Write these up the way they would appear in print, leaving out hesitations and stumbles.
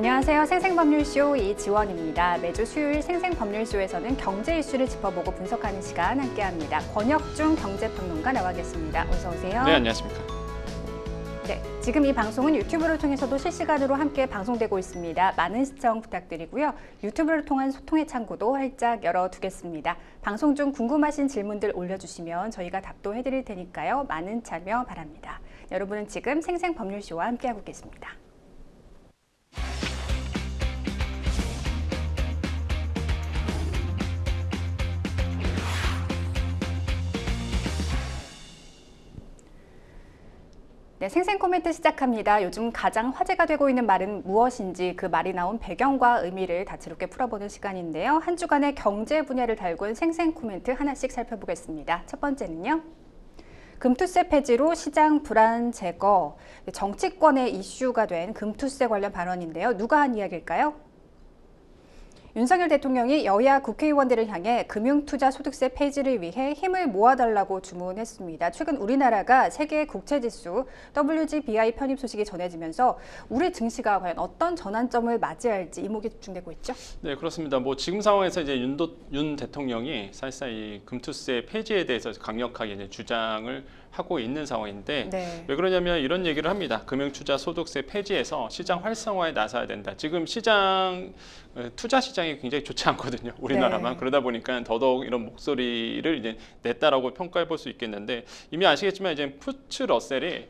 안녕하세요. 생생법률쇼 이지원입니다. 매주 수요일 생생법률쇼에서는 경제 이슈를 짚어보고 분석하는 시간 함께합니다. 권혁중 경제평론가 나와 계십니다. 어서 오세요. 네, 안녕하십니까. 네, 지금 이 방송은 유튜브를 통해서도 실시간으로 함께 방송되고 있습니다. 많은 시청 부탁드리고요. 유튜브를 통한 소통의 창구도 활짝 열어두겠습니다. 방송 중 궁금하신 질문들 올려주시면 저희가 답도 해드릴 테니까요. 많은 참여 바랍니다. 여러분은 지금 생생법률쇼와 함께하고 계십니다. 네, 생생 코멘트 시작합니다. 요즘 가장 화제가 되고 있는 말은 무엇인지 그 말이 나온 배경과 의미를 다채롭게 풀어보는 시간인데요. 한 주간의 경제 분야를 달군 생생 코멘트 하나씩 살펴보겠습니다. 첫 번째는요. 금투세 폐지로 시장 불안 제거, 정치권의 이슈가 된 금투세 관련 발언인데요. 누가 한 이야기일까요? 윤석열 대통령이 여야 국회의원들을 향해 금융투자소득세 폐지를 위해 힘을 모아달라고 주문했습니다. 최근 우리나라가 세계 국채지수 WGBI 편입 소식이 전해지면서 우리 증시가 과연 어떤 전환점을 맞이할지 이목이 집중되고 있죠? 네, 그렇습니다. 지금 상황에서 이제 윤 대통령이 사실상 이 금투세 폐지에 대해서 강력하게 이제 주장을 하고 있는 상황인데 네. 왜 그러냐면 이런 얘기를 합니다. 금융투자소득세 폐지해서 시장 활성화에 나서야 된다. 지금 투자 시장이 굉장히 좋지 않거든요. 우리나라만. 네. 그러다 보니까 더더욱 이런 목소리를 이제 냈다라고 평가해 볼 수 있겠는데 이미 아시겠지만 이제 푸츠 러셀이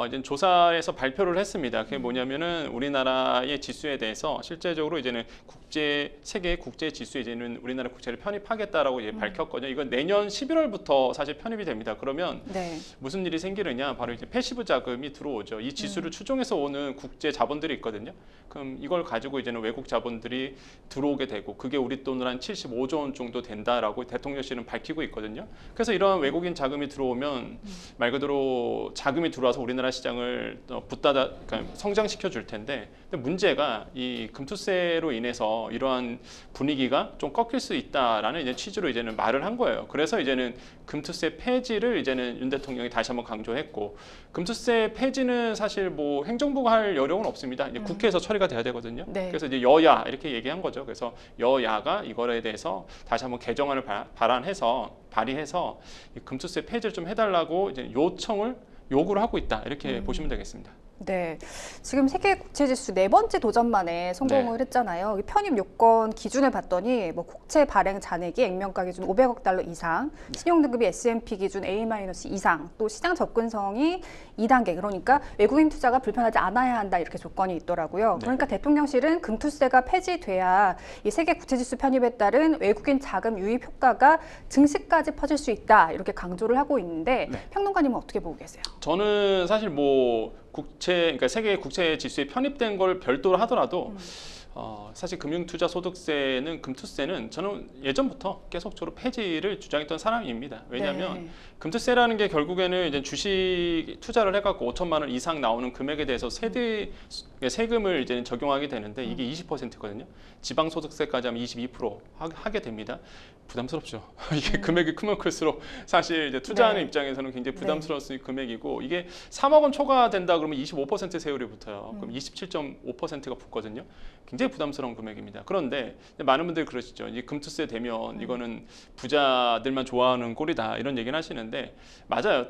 이제 조사에서 발표를 했습니다. 그게 뭐냐면은 우리나라의 지수에 대해서 실제적으로 이제는 세계 국제 지수에 이제는 우리나라 국채를 편입하겠다라고 이제 밝혔거든요. 이건 내년 11월부터 사실 편입이 됩니다. 그러면 네. 무슨 일이 생기느냐? 바로 이제 패시브 자금이 들어오죠. 이 지수를 추종해서 오는 국제 자본들이 있거든요. 그럼 이걸 가지고 이제는 외국 자본들이 들어오게 되고 그게 우리 돈으로 한 75조 원 정도 된다라고 대통령실은 밝히고 있거든요. 그래서 이런 외국인 자금이 들어오면 말 그대로 자금이 들어와서 우리나라 시장을 그러니까 성장시켜 줄 텐데 근데 문제가 이 금투세로 인해서 이러한 분위기가 좀 꺾일 수 있다라는 이제 취지로 이제는 말을 한 거예요. 그래서 이제는 금투세 폐지를 이제는 윤 대통령이 다시 한번 강조했고 금투세 폐지는 사실 행정부가 할 여력은 없습니다. 이제 국회에서 처리가 돼야 되거든요. 네. 그래서 이제 여야 이렇게 얘기한 거죠. 그래서 여야가 이거에 대해서 다시 한번 개정안을 발의해서 이 금투세 폐지를 좀 해달라고 이제 요구를 하고 있다. 이렇게 보시면 되겠습니다. 네, 지금 세계 국채지수 4번째 도전 만에 성공을 했잖아요. 편입 요건 기준을 봤더니 국채 발행 잔액이 액면가 기준 500억 달러 이상, 신용등급이 S&P 기준 A- 이상, 또 시장 접근성이 2단계, 그러니까 외국인 투자가 불편하지 않아야 한다 이렇게 조건이 있더라고요. 그러니까 대통령실은 금투세가 폐지돼야 이 세계 국채지수 편입에 따른 외국인 자금 유입 효과가 증시까지 퍼질 수 있다 이렇게 강조를 하고 있는데 평론가님은 어떻게 보고 계세요? 저는 사실 그러니까 세계 국채 지수에 편입된 걸 별도로 하더라도 사실 금융투자소득세는 금투세는 저는 예전부터 계속적으로 폐지를 주장했던 사람입니다. 왜냐하면 금투세라는 게 결국에는 이제 주식 투자를 해갖고 5천만 원 이상 나오는 금액에 대해서 세금을 이제 적용하게 되는데 이게 20%거든요. 지방소득세까지 하면 22% 하게 됩니다. 부담스럽죠. 이게 금액이 크면 클수록 사실 이제 투자하는 입장에서는 굉장히 부담스러운 금액이고 이게 3억 원 초과된다 그러면 25% 세율이 붙어요. 그럼 27.5%가 붙거든요. 굉장히 부담스러운 금액입니다. 그런데 많은 분들이 그러시죠. 이 금투세 되면 이거는 부자들만 좋아하는 꼴이다 이런 얘기는 하시는데 맞아요.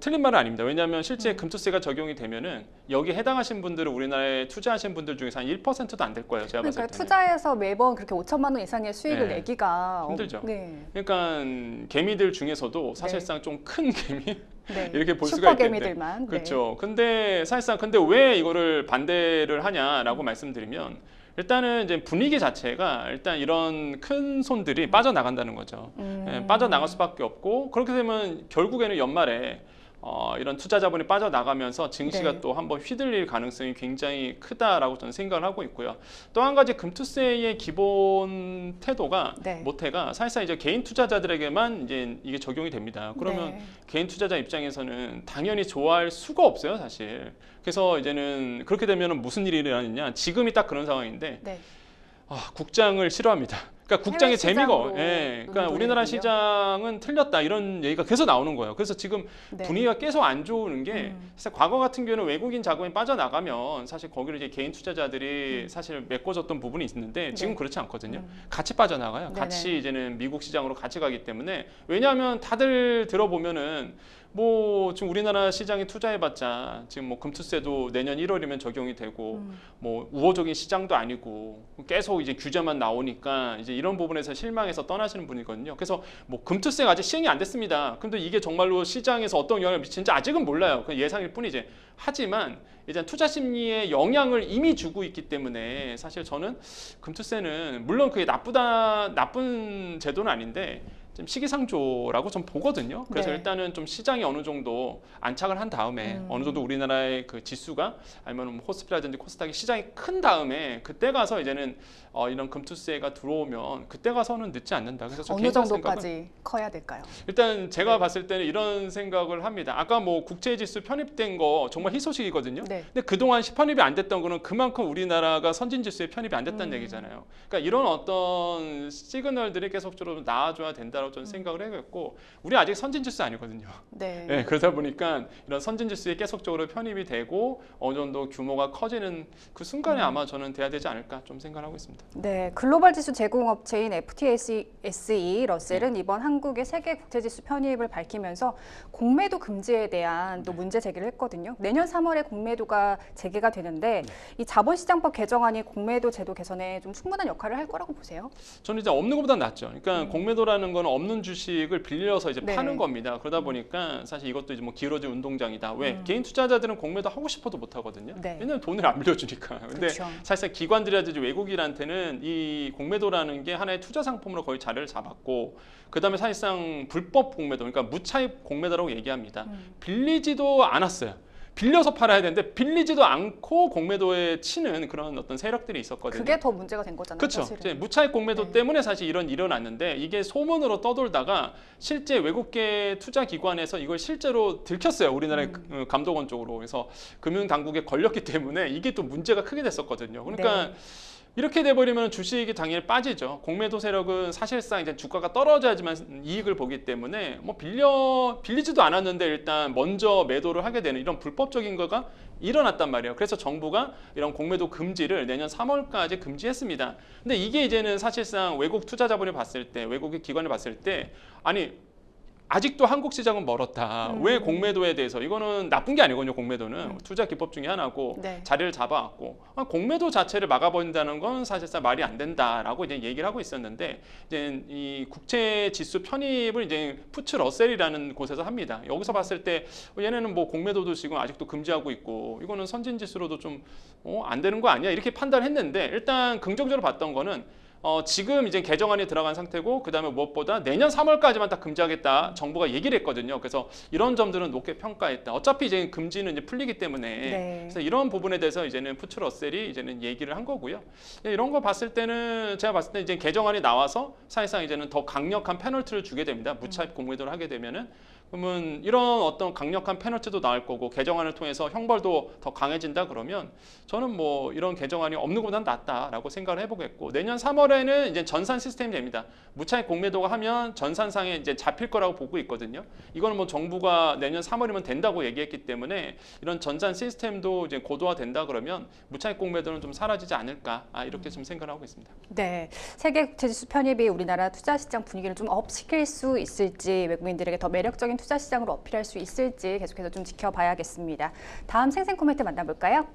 틀린 말은 아닙니다. 왜냐하면 실제 금투세가 적용이 되면은 여기 해당하신 분들은 우리나라에 투자하신 분들 중에서 한 1%도 안 될 거예요. 제가 봤을 때는. 투자해서 매번 그렇게 5천만 원 이상의 수익을 내기가 힘들죠. 그러니까 개미들 중에서도 사실상 좀 큰 개미 이렇게 볼 수가 있겠는데. 슈퍼개미들만. 그렇죠. 근데 사실상 왜 이거를 반대를 하냐라고 말씀드리면 일단은 이제 분위기 자체가 일단 이런 큰 손들이 빠져나간다는 거죠. 빠져나갈 수밖에 없고 그렇게 되면 결국에는 연말에 이런 투자 자본이 빠져나가면서 증시가 또 한번 휘둘릴 가능성이 굉장히 크다라고 저는 생각을 하고 있고요. 또 한 가지 금투세의 기본 모태가 사실상 이제 개인 투자자들에게만 이제 이게 적용이 됩니다. 그러면 개인 투자자 입장에서는 당연히 좋아할 수가 없어요, 사실. 그래서 이제는 그렇게 되면 무슨 일이 일어나느냐? 지금이 딱 그런 상황인데 국장을 싫어합니다. 그러니까 국장의 재미가, 시장으로 예, 그러니까 눈을 우리나라 돌리는군요. 시장은 틀렸다 이런 얘기가 계속 나오는 거예요. 그래서 지금 네. 분위기가 계속 안 좋은 게 사실 과거 같은 경우는 외국인 자금이 빠져나가면 사실 거기를 이제 개인 투자자들이 사실 메꿔줬던 부분이 있는데 지금 네. 그렇지 않거든요. 같이 빠져나가요. 네네. 같이 이제는 미국 시장으로 같이 가기 때문에 왜냐하면 다들 들어보면은 뭐 지금 우리나라 시장에 투자해봤자 지금 뭐 금투세도 내년 1월이면 적용이 되고 뭐 우호적인 시장도 아니고 계속 이제 규제만 나오니까 이제 이런 부분에서 실망해서 떠나시는 분이거든요. 그래서 뭐 금투세가 아직 시행이 안 됐습니다. 근데 이게 정말로 시장에서 어떤 영향을 미치는지 아직은 몰라요. 그냥 예상일 뿐이지. 하지만 이제 투자 심리에 영향을 이미 주고 있기 때문에 사실 저는 금투세는 물론 그게 나쁜 제도는 아닌데 좀 시기상조라고 좀 보거든요. 그래서 네. 일단은 좀 시장이 어느 정도 안착을 한 다음에 어느 정도 우리나라의 그 지수가 아니면 뭐 코스피라든지 코스닥이 시장이 큰 다음에 그때 가서 이제는 이런 금투세가 들어오면 그때 가서는 늦지 않는다. 그래서 저 어느 개인적인 생각은 정도까지 커야 될까요? 일단 제가 네. 봤을 때는 이런 생각을 합니다. 아까 뭐 국채지수 편입된 거 정말 희소식이거든요. 네. 근데 그동안 편입이 안 됐던 거는 그만큼 우리나라가 선진지수에 편입이 안 됐다는 얘기잖아요. 그러니까 이런 어떤 시그널들이 계속적으로 나와줘야 된다고 저는 생각을 해겠고 우리 아직 선진지수 아니거든요. 네. 네, 그러다 보니까 이런 선진지수에 계속적으로 편입이 되고 어느 정도 규모가 커지는 그 순간에 아마 저는 돼야 되지 않을까 좀 생각하고 있습니다. 네, 글로벌 지수 제공업체인 FTSE 러셀은 이번 한국의 세계 국제지수 편입을 밝히면서 공매도 금지에 대한 또 문제 제기를 했거든요. 내년 3월에 공매도가 재개가 되는데 이 자본시장법 개정안이 공매도 제도 개선에 좀 충분한 역할을 할 거라고 보세요? 저는 이제 없는 것보다 낫죠. 그러니까 공매도라는 건 없는 주식을 빌려서 이제 네. 파는 겁니다. 그러다 보니까 사실 이것도 이제 뭐 기울어진 운동장이다. 왜? 개인 투자자들은 공매도 하고 싶어도 못 하거든요. 네. 왜냐면 돈을 안 빌려주니까. 근데 그렇죠. 사실상 기관들이라든지 외국인한테는 이 공매도라는 게 하나의 투자 상품으로 거의 자리를 잡았고 그다음에 사실상 불법 공매도, 그러니까 무차입 공매도라고 얘기합니다. 빌리지도 않았어요. 빌려서 팔아야 되는데 빌리지도 않고 공매도에 치는 그런 어떤 세력들이 있었거든요. 그게 더 문제가 된 거잖아요. 그렇죠. 사실은. 이제 무차입 공매도 네. 때문에 사실 이런 일이 일어났는데 이게 소문으로 떠돌다가 실제 외국계 투자 기관에서 이걸 실제로 들켰어요. 우리나라의 감독원 쪽으로. 그래서 금융 당국에 걸렸기 때문에 이게 또 문제가 크게 됐었거든요. 그러니까 네. 이렇게 돼버리면 주식이 당연히 빠지죠. 공매도 세력은 사실상 이제 주가가 떨어져야지만 이익을 보기 때문에 뭐 빌리지도 않았는데 일단 먼저 매도를 하게 되는 이런 불법적인 거가 일어났단 말이에요. 그래서 정부가 이런 공매도 금지를 내년 3월까지 금지했습니다. 근데 이게 이제는 사실상 외국 투자 자본이 봤을 때, 외국의 기관을 봤을 때 아니 아직도 한국 시장은 멀었다. 왜 공매도에 대해서 이거는 나쁜 게 아니거든요. 공매도는 투자 기법 중에 하나고 네. 자리를 잡아왔고 공매도 자체를 막아버린다는 건 사실상 말이 안 된다라고 이제 얘기를 하고 있었는데 이제 이 국채 지수 편입을 이제 푸츠 러셀이라는 곳에서 합니다. 여기서 봤을 때 얘네는 뭐 공매도도 지금 아직도 금지하고 있고 이거는 선진 지수로도 좀 안 되는 거 아니야 이렇게 판단했는데 일단 긍정적으로 봤던 거는. 지금 이제 개정안이 들어간 상태고 그다음에 무엇보다 내년 3월까지만 딱 금지하겠다 정부가 얘기를 했거든요. 그래서 이런 점들은 높게 평가했다. 어차피 이제 금지는 이제 풀리기 때문에 네. 그래서 이런 부분에 대해서 이제는 푸츠 러셀이 이제는 얘기를 한 거고요. 이런 거 봤을 때는 제가 봤을 때 이제 개정안이 나와서 사실상 이제는 더 강력한 페널티를 주게 됩니다. 무차입 공매도를 하게 되면은. 그러면 이런 어떤 강력한 페널티도 나올 거고 개정안을 통해서 형벌도 더 강해진다 그러면 저는 뭐 이런 개정안이 없는 것보단 낫다라고 생각을 해보겠고 내년 3월에는 이제 전산 시스템이 됩니다. 무차입 공매도가 하면 전산상에 이제 잡힐 거라고 보고 있거든요. 이거는 뭐 정부가 내년 3월이면 된다고 얘기했기 때문에 이런 전산 시스템도 이제 고도화된다 그러면 무차입 공매도는 좀 사라지지 않을까 이렇게 좀 생각을 하고 있습니다. 네, 세계 국제지수 편입이 우리나라 투자 시장 분위기를 좀 업시킬 수 있을지 외국인들에게 더 매력적인 투자 시장으로 어필할 수 있을지 계속해서 좀 지켜봐야겠습니다. 다음 생생 코멘트 만나볼까요?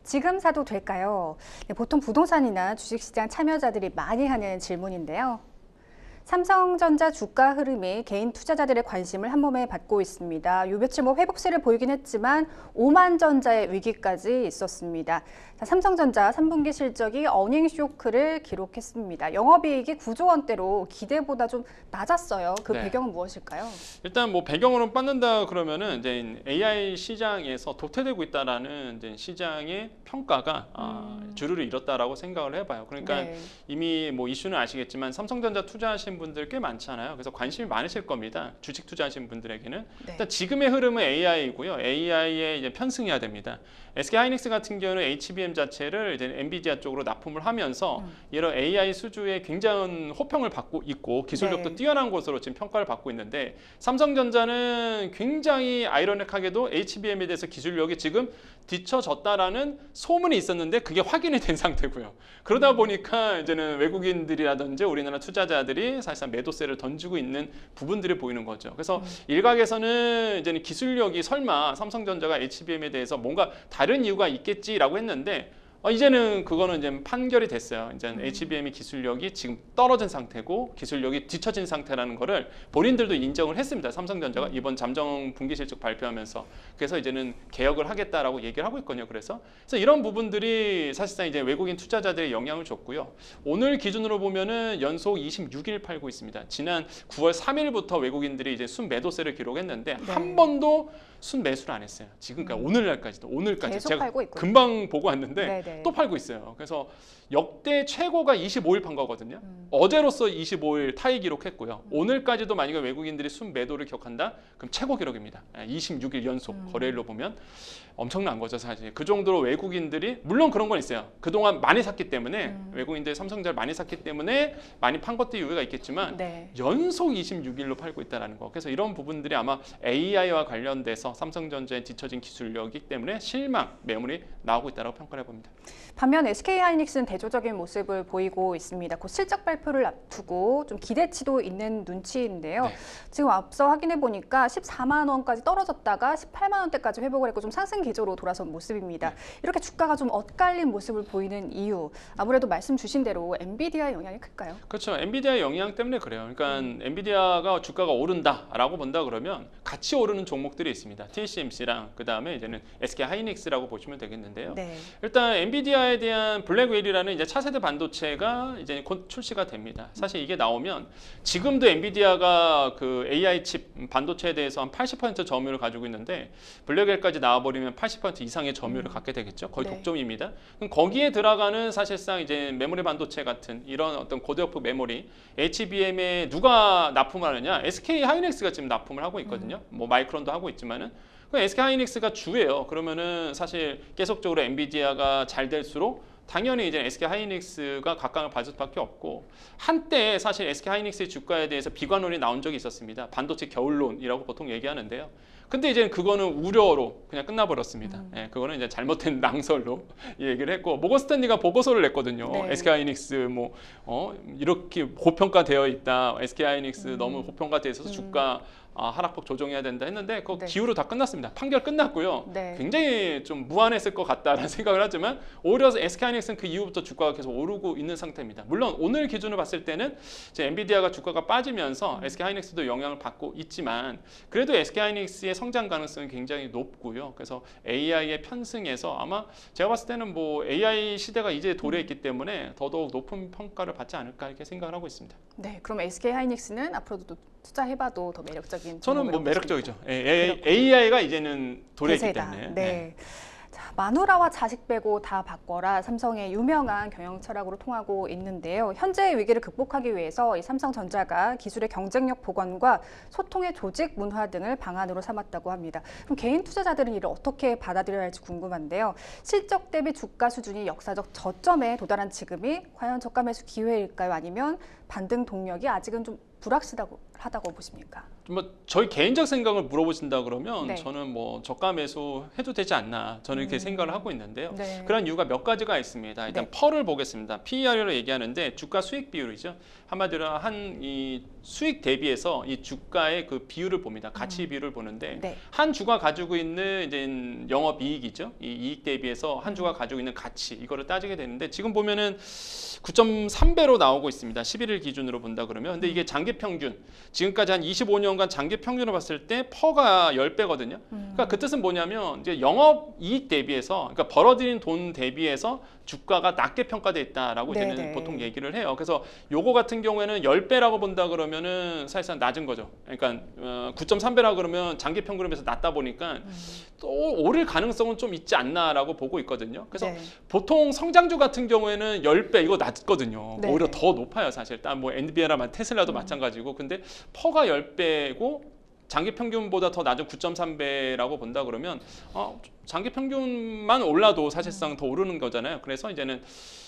지금 사도 될까요? 네, 보통 부동산이나 주식시장 참여자들이 많이 하는 질문인데요. 삼성전자 주가 흐름이 개인 투자자들의 관심을 한몸에 받고 있습니다. 요 며칠 뭐 회복세를 보이긴 했지만 오만전자의 위기까지 있었습니다. 자, 삼성전자 3분기 실적이 어닝 쇼크를 기록했습니다. 영업이익이 9조 원대로 기대보다 좀 낮았어요. 그 네. 배경은 무엇일까요? 일단 뭐 배경으로 빠는다 그러면은 이제 AI 시장에서 도태되고 있다라는 이제 시장의 평가가 주류를 잃었다라고 생각을 해봐요. 그러니까 네. 이미 뭐 이슈는 아시겠지만 삼성전자 투자하신 투자하신 분들 꽤 많잖아요. 그래서 관심이 많으실 겁니다. 주식 투자하신 분들에게는. 네. 일단 지금의 흐름은 AI이고요. AI에 이제 편승해야 됩니다. SK하이닉스 같은 경우는 HBM 자체를 이제 엔비디아 쪽으로 납품을 하면서 이런 AI 수주에 굉장한 호평을 받고 있고 기술력도 네. 뛰어난 것으로 지금 평가를 받고 있는데 삼성전자는 굉장히 아이러닉하게도 HBM에 대해서 기술력이 지금 뒤처졌다라는 소문이 있었는데 그게 확인이 된 상태고요. 그러다 보니까 이제는 외국인들이라든지 우리나라 투자자들이 사실상 매도세를 던지고 있는 부분들이 보이는 거죠. 그래서 일각에서는 이제는 기술력이 설마 삼성전자가 HBM에 대해서 뭔가 다른 이유가 있겠지라고 했는데 이제는 그거는 이제 판결이 됐어요. 이제 HBM의 기술력이 지금 떨어진 상태고 기술력이 뒤처진 상태라는 거를 본인들도 인정을 했습니다. 삼성전자가 이번 잠정 분기 실적 발표하면서 그래서 이제는 개혁을 하겠다라고 얘기를 하고 있거든요. 그래서 이런 부분들이 사실상 이제 외국인 투자자들의 영향을 줬고요. 오늘 기준으로 보면은 연속 26일 팔고 있습니다. 지난 9월 3일부터 외국인들이 이제 순매도세를 기록했는데 네. 한 번도 순매수를 안 했어요. 지금 그러니까 오늘까지 계속 제가 팔고 있군요. 금방 보고 왔는데 네네. 또 팔고 있어요. 그래서 역대 최고가 25일 판 거거든요. 어제로서 25일 타이 기록했고요. 오늘까지도 만약에 외국인들이 순매도를 기록한다? 그럼 최고 기록입니다. 26일 연속 거래일로 보면 엄청난 거죠, 사실. 그 정도로 외국인들이 물론 그런 건 있어요. 그동안 많이 샀기 때문에 외국인들이 삼성전자를 많이 샀기 때문에 많이 판 것도 이유가 있겠지만 네. 연속 26일로 팔고 있다는 거. 그래서 이런 부분들이 아마 AI와 관련돼서 삼성전자의 뒤처진 기술력이기 때문에 실망 매물이 나오고 있다고 평가를 해봅니다. 반면 SK하이닉스는 대조적인 모습을 보이고 있습니다. 곧 실적 발표를 앞두고 좀 기대치도 있는 눈치인데요. 네. 지금 앞서 확인해 보니까 14만 원까지 떨어졌다가 18만 원대까지 회복을 했고 좀 상승 기조로 돌아선 모습입니다. 이렇게 주가가 좀 엇갈린 모습을 보이는 이유, 아무래도 말씀 주신 대로 엔비디아의 영향이 클까요? 그렇죠. 엔비디아의 영향 때문에 그래요. 그러니까 엔비디아가 주가가 오른다라고 본다 그러면 같이 오르는 종목들이 있습니다. TSMC랑 그다음에 이제는 SK하이닉스라고 보시면 되겠는데요. 네. 일단 엔비디아에 대한 블랙웰이라는 이제 차세대 반도체가 이제 곧 출시가 됩니다. 사실 이게 나오면 지금도 엔비디아가 그 AI 칩 반도체에 대해서 한 80% 점유율을 가지고 있는데 블랙웰까지 나와버리면 80% 이상의 점유율을 갖게 되겠죠. 거의 네. 독점입니다. 그럼 거기에 들어가는 사실상 이제 메모리 반도체 같은 이런 어떤 고대역폭 메모리 HBM에 누가 납품을 하느냐? SK하이닉스가 지금 납품을 하고 있거든요. 뭐 마이크론도 하고 있지만은 SK하이닉스가 주예요. 그러면은 사실 계속적으로 엔비디아가 잘 될수록 당연히 이제 SK하이닉스가 각광을 받을 수밖에 없고 한때 사실 SK하이닉스의 주가에 대해서 비관론이 나온 적이 있었습니다. 반도체 겨울론이라고 보통 얘기하는데요. 근데 이제 그거는 우려로 그냥 끝나버렸습니다. 예, 그거는 이제 잘못된 낭설로 얘기를 했고 모건 스탠리가 보고서를 냈거든요. 네. SK하이닉스 이렇게 고평가되어 있다. SK하이닉스 너무 고평가되어 있어서 주가 하락폭 조정해야 된다 했는데 그 네. 기후로 다 끝났습니다. 판결 끝났고요. 네. 굉장히 좀 무안했을 것 같다라는 생각을 하지만 오히려 SK하이닉스는 그 이후부터 주가가 계속 오르고 있는 상태입니다. 물론 오늘 기준으로 봤을 때는 이제 엔비디아가 주가가 빠지면서 SK하이닉스도 영향을 받고 있지만 그래도 SK하이닉스의 성장 가능성이 굉장히 높고요. 그래서 AI의 편승에서 아마 제가 봤을 때는 뭐 AI 시대가 이제 도래했기 때문에 더더욱 높은 평가를 받지 않을까 이렇게 생각을 하고 있습니다. 네, 그럼 SK하이닉스는 앞으로도 투자해봐도 더 매력적인 저는 뭐 종목이라고 매력적이죠. 보십니까? AI가 이제는 도래했기 대세다. 때문에. 네. 자, 마누라와 자식 빼고 다 바꿔라 삼성의 유명한 경영 철학으로 통하고 있는데요. 현재의 위기를 극복하기 위해서 이 삼성전자가 기술의 경쟁력 보완과 소통의 조직 문화 등을 방안으로 삼았다고 합니다. 그럼 개인 투자자들은 이를 어떻게 받아들여야 할지 궁금한데요. 실적 대비 주가 수준이 역사적 저점에 도달한 지금이 과연 저가 매수 기회일까요? 아니면 반등 동력이 아직은 좀 불확실하다고 보십니까? 뭐 저희 개인적 생각을 물어보신다 그러면 네. 저는 뭐 저가 매수 해도 되지 않나 저는 이렇게 생각을 하고 있는데요. 네. 그런 이유가 몇 가지가 있습니다. 일단 네. 펄을 보겠습니다. PER로 얘기하는데 주가 수익 비율이죠. 한마디로 한 이 수익 대비해서 이 주가의 그 비율을 봅니다. 가치 비율을 보는데 네. 한 주가 가지고 있는 이제 영업 이익이죠. 이 이익 대비해서 한 주가 가지고 있는 가치 이거를 따지게 되는데 지금 보면은 9.3배로 나오고 있습니다. 11일 기준으로 본다 그러면 근데 이게 장기 평균 지금까지 한 25년간 장기 평균을 봤을 때 퍼가 10배거든요. 그러니까 그 뜻은 뭐냐면 이제 영업 이익 대비해서, 그러니까 벌어들인 돈 대비해서 주가가 낮게 평가돼 있다라고 이제는 네네. 보통 얘기를 해요. 그래서 요거 같은 경우에는 10배라고 본다 그러면은 사실상 낮은 거죠. 그러니까 9.3배라 그러면 장기 평균에 비해서 낮다 보니까 또 오를 가능성은 좀 있지 않나라고 보고 있거든요. 그래서 네. 보통 성장주 같은 경우에는 10배 이거 낮거든요. 네. 오히려 더 높아요, 사실. 뭐 엔비디아나 테슬라도 마찬가지고. 근데 퍼가 10배고 장기 평균보다 더 낮은 9.3배라고 본다 그러면 장기 평균만 올라도 사실상 더 오르는 거잖아요. 그래서 이제는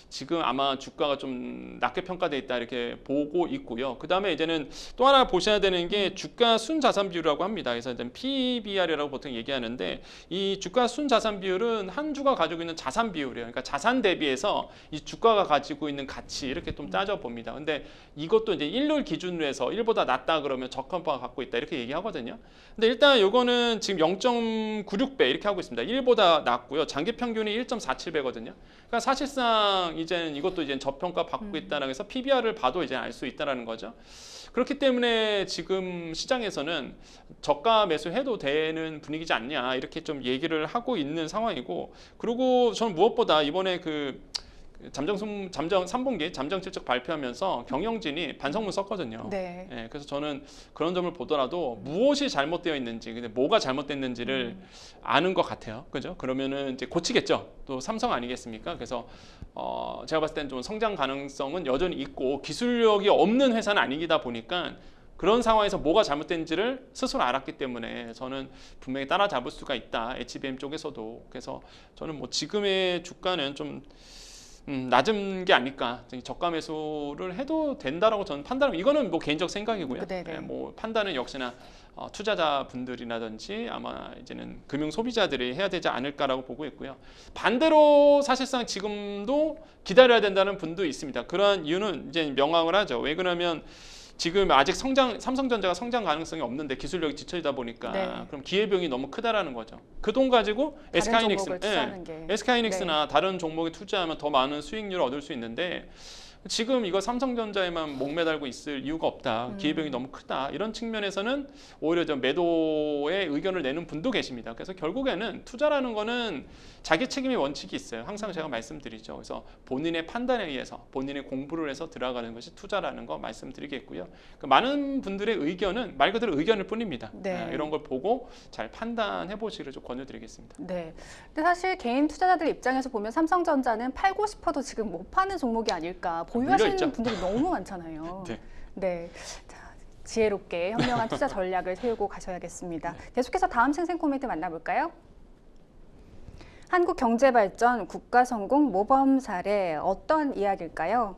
지금 아마 주가가 좀 낮게 평가돼 있다 이렇게 보고 있고요. 그 다음에 이제는 또 하나 보셔야 되는 게 주가 순자산 비율이라고 합니다. 그래서 이제 PBR이라고 보통 얘기하는데 이 주가 순자산 비율은 한 주가 가지고 있는 자산 비율이에요. 그러니까 자산 대비해서 이 주가가 가지고 있는 가치 이렇게 좀 따져봅니다. 근데 이것도 이제 일률 기준으로 해서 1보다 낮다 그러면 적합화가 갖고 있다 이렇게 얘기하거든요. 근데 일단 요거는 지금 0.96배 이렇게 하고 있습니다. 1보다 낮고요. 장기 평균이 1.47배거든요. 그러니까 사실상 이제는 이것도 이제 저평가 받고 있다는 해서 PBR을 봐도 이제 알 수 있다라는 거죠. 그렇기 때문에 지금 시장에서는 저가 매수해도 되는 분위기지 않냐 이렇게 좀 얘기를 하고 있는 상황이고, 그리고 저는 무엇보다 이번에 그 잠정 3분기 잠정 실적 발표하면서 경영진이 반성문 썼거든요. 네. 예, 그래서 저는 그런 점을 보더라도 무엇이 잘못되어 있는지, 근데 뭐가 잘못됐는지를 아는 것 같아요. 그죠? 그러면은 이제 고치겠죠. 또 삼성 아니겠습니까? 그래서 제가 봤을 때는 좀 성장 가능성은 여전히 있고 기술력이 없는 회사는 아니다 보니까 그런 상황에서 뭐가 잘못된지를 스스로 알았기 때문에 저는 분명히 따라잡을 수가 있다. HBM 쪽에서도. 그래서 저는 뭐 지금의 주가는 좀 낮은 게 아닐까. 저가 매수를 해도 된다라고 저는 판단하고, 이거는 뭐 개인적 생각이고요. 네네. 네, 뭐 판단은 역시나 투자자분들이라든지 아마 이제는 금융 소비자들이 해야 되지 않을까라고 보고 있고요. 반대로 사실상 지금도 기다려야 된다는 분도 있습니다. 그러한 이유는 이제 명확을 하죠. 왜 그러냐면 지금 아직 삼성전자가 성장 가능성이 없는데 기술력이 뒤처지다 보니까 네. 그럼 기회비용이 너무 크다라는 거죠. 그 돈 가지고 다른 종목을 투자하는 게. SK하이닉스나 다른 종목에 투자하면 더 많은 수익률을 얻을 수 있는데 지금 이거 삼성전자에만 목매달고 있을 이유가 없다. 기회비용이 너무 크다. 이런 측면에서는 오히려 좀 매도의 의견을 내는 분도 계십니다. 그래서 결국에는 투자라는 거는 자기 책임의 원칙이 있어요. 항상 제가 말씀드리죠. 그래서 본인의 판단에 의해서 본인의 공부를 해서 들어가는 것이 투자라는 거 말씀드리겠고요. 많은 분들의 의견은 말 그대로 의견일 뿐입니다. 네. 이런 걸 보고 잘 판단해 보시기를 좀 권유드리겠습니다. 네. 근데 사실 개인 투자자들 입장에서 보면 삼성전자는 팔고 싶어도 지금 못 파는 종목이 아닐까. 보유하시는 물려있죠. 분들이 너무 많잖아요. 네. 네. 자, 지혜롭게 현명한 투자 전략을 세우고 가셔야겠습니다. 계속해서 다음 생생 코멘트 만나볼까요? 한국경제발전 국가성공 모범 사례 어떤 이야기일까요?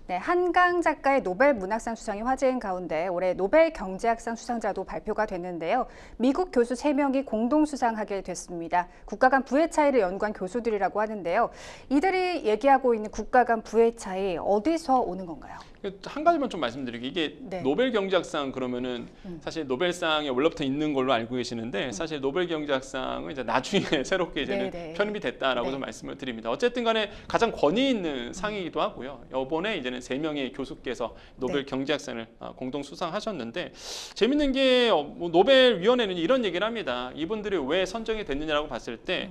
네, 한강 작가의 노벨 문학상 수상이 화제인 가운데 올해 노벨 경제학상 수상자도 발표가 됐는데요. 미국 교수 3명이 공동 수상하게 됐습니다. 국가 간 부의 차이를 연구한 교수들이라고 하는데요. 이들이 얘기하고 있는 국가 간 부의 차이 어디서 오는 건가요? 한 가지만 좀 말씀드리게, 이게 네. 노벨 경제학상 그러면은 사실 노벨상에 원래부터 있는 걸로 알고 계시는데 사실 노벨 경제학상은 이제 나중에 새롭게 이제는 네네. 편입이 됐다라고 네. 좀 말씀을 드립니다. 어쨌든 간에 가장 권위 있는 상이기도 하고요. 이번에 이제는 3명의 교수께서 노벨 네. 경제학상을 공동 수상하셨는데 재밌는 게 뭐 노벨 위원회는 이런 얘기를 합니다. 이분들이 왜 선정이 됐느냐라고 봤을 때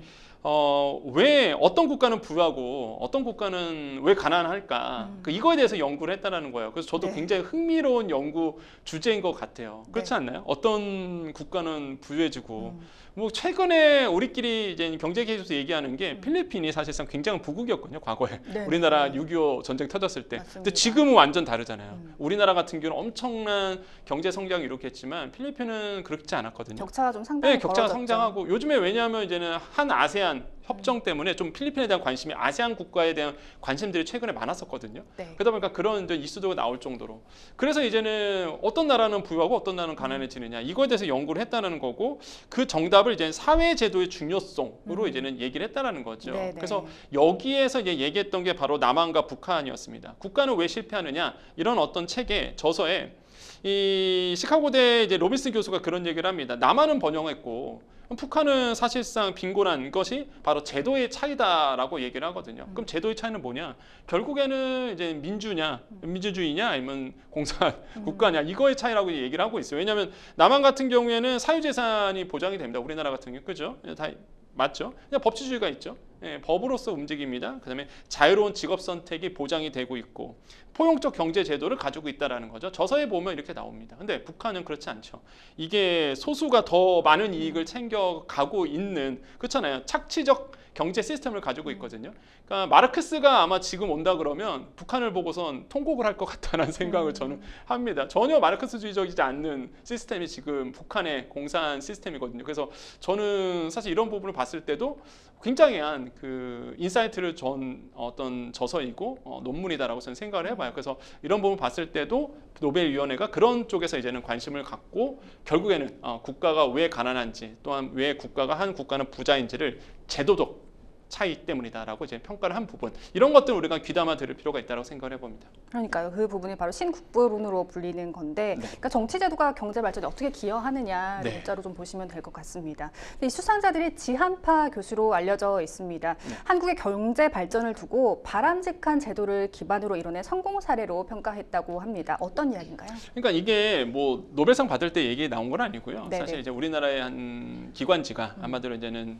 왜 어떤 국가는 부유하고 어떤 국가는 왜 가난할까? 이거에 대해서 연구를 했다는 거예요. 그래서 저도 네. 굉장히 흥미로운 연구 주제인 것 같아요. 그렇지 네. 않나요? 어떤 국가는 부유해지고 뭐 최근에 우리끼리 이제 경제계에서 얘기하는 게 필리핀이 사실상 굉장한 부국이었거든요. 과거에 네. 우리나라 네. 6.25 전쟁 터졌을 때. 맞습니다. 근데 지금은 완전 다르잖아요. 우리나라 같은 경우는 엄청난 경제 성장을 이룩했지만 필리핀은 그렇지 않았거든요. 격차가 좀 상당히 네, 격차가 벌어졌죠. 성장하고 요즘에 왜냐하면 이제는 한 아세안 협정 때문에 좀 필리핀에 대한 관심이 아세안 국가에 대한 관심들이 최근에 많았었거든요. 네. 그러다 보니까 그런 이제 이슈도가 나올 정도로. 그래서 이제는 어떤 나라는 부유하고 어떤 나라는 가난해지느냐 이거에 대해서 연구를 했다는 거고 그 정답을 이제 사회 제도의 중요성으로 이제는 얘기를 했다는 거죠. 네네. 그래서 여기에서 이제 얘기했던 게 바로 남한과 북한이었습니다. 국가는 왜 실패하느냐 이런 어떤 책에 저서에 이 시카고대 이제 로빈슨 교수가 그런 얘기를 합니다. 남한은 번영했고 북한은 사실상 빈곤한 것이 바로 제도의 차이다라고 얘기를 하거든요. 그럼 제도의 차이는 뭐냐? 결국에는 이제 민주주의냐, 아니면 공산 국가냐 이거의 차이라고 얘기를 하고 있어요. 왜냐하면 남한 같은 경우에는 사유재산이 보장이 됩니다. 우리나라 같은 경우 그죠? 다 맞죠? 그냥 법치주의가 있죠. 예, 법으로서 움직입니다. 그다음에 자유로운 직업 선택이 보장이 되고 있고 포용적 경제 제도를 가지고 있다라는 거죠. 저서에 보면 이렇게 나옵니다. 근데 북한은 그렇지 않죠. 이게 소수가 더 많은 이익을 챙겨가고 있는 그렇잖아요. 착취적 경제 시스템을 가지고 있거든요. 그러니까 마르크스가 아마 지금 온다 그러면 북한을 보고선 통곡을 할 것 같다는 생각을 저는 합니다. 전혀 마르크스주의적이지 않는 시스템이 지금 북한의 공산 시스템이거든요. 그래서 저는 사실 이런 부분을 봤을 때도 굉장한 그 인사이트를 전 어떤 저서이고 논문이다라고 저는 생각을 해봐요. 그래서 이런 부분 봤을 때도 노벨위원회가 그런 쪽에서 이제는 관심을 갖고 결국에는 국가가 왜 가난한지 또한 왜 한 국가는 부자인지를 제도적 차이 때문이다라고 이제 평가를 한 부분 이런 것들을 우리가 귀담아 들을 필요가 있다고 생각을 해봅니다. 그러니까요. 그 부분이 바로 신국부론으로 불리는 건데 그러니까 정치 제도가 경제 발전에 어떻게 기여하느냐 문자로 좀 보시면 될 것 같습니다. 이 수상자들이 지한파 교수로 알려져 있습니다. 한국의 경제 발전을 두고 바람직한 제도를 기반으로 이뤄낸 성공 사례로 평가했다고 합니다. 어떤 이야기인가요? 그러니까 이게 뭐 노벨상 받을 때 얘기 나온 건 아니고요. 네네. 사실 이제 우리나라의 한 기관지가 아마도 이제는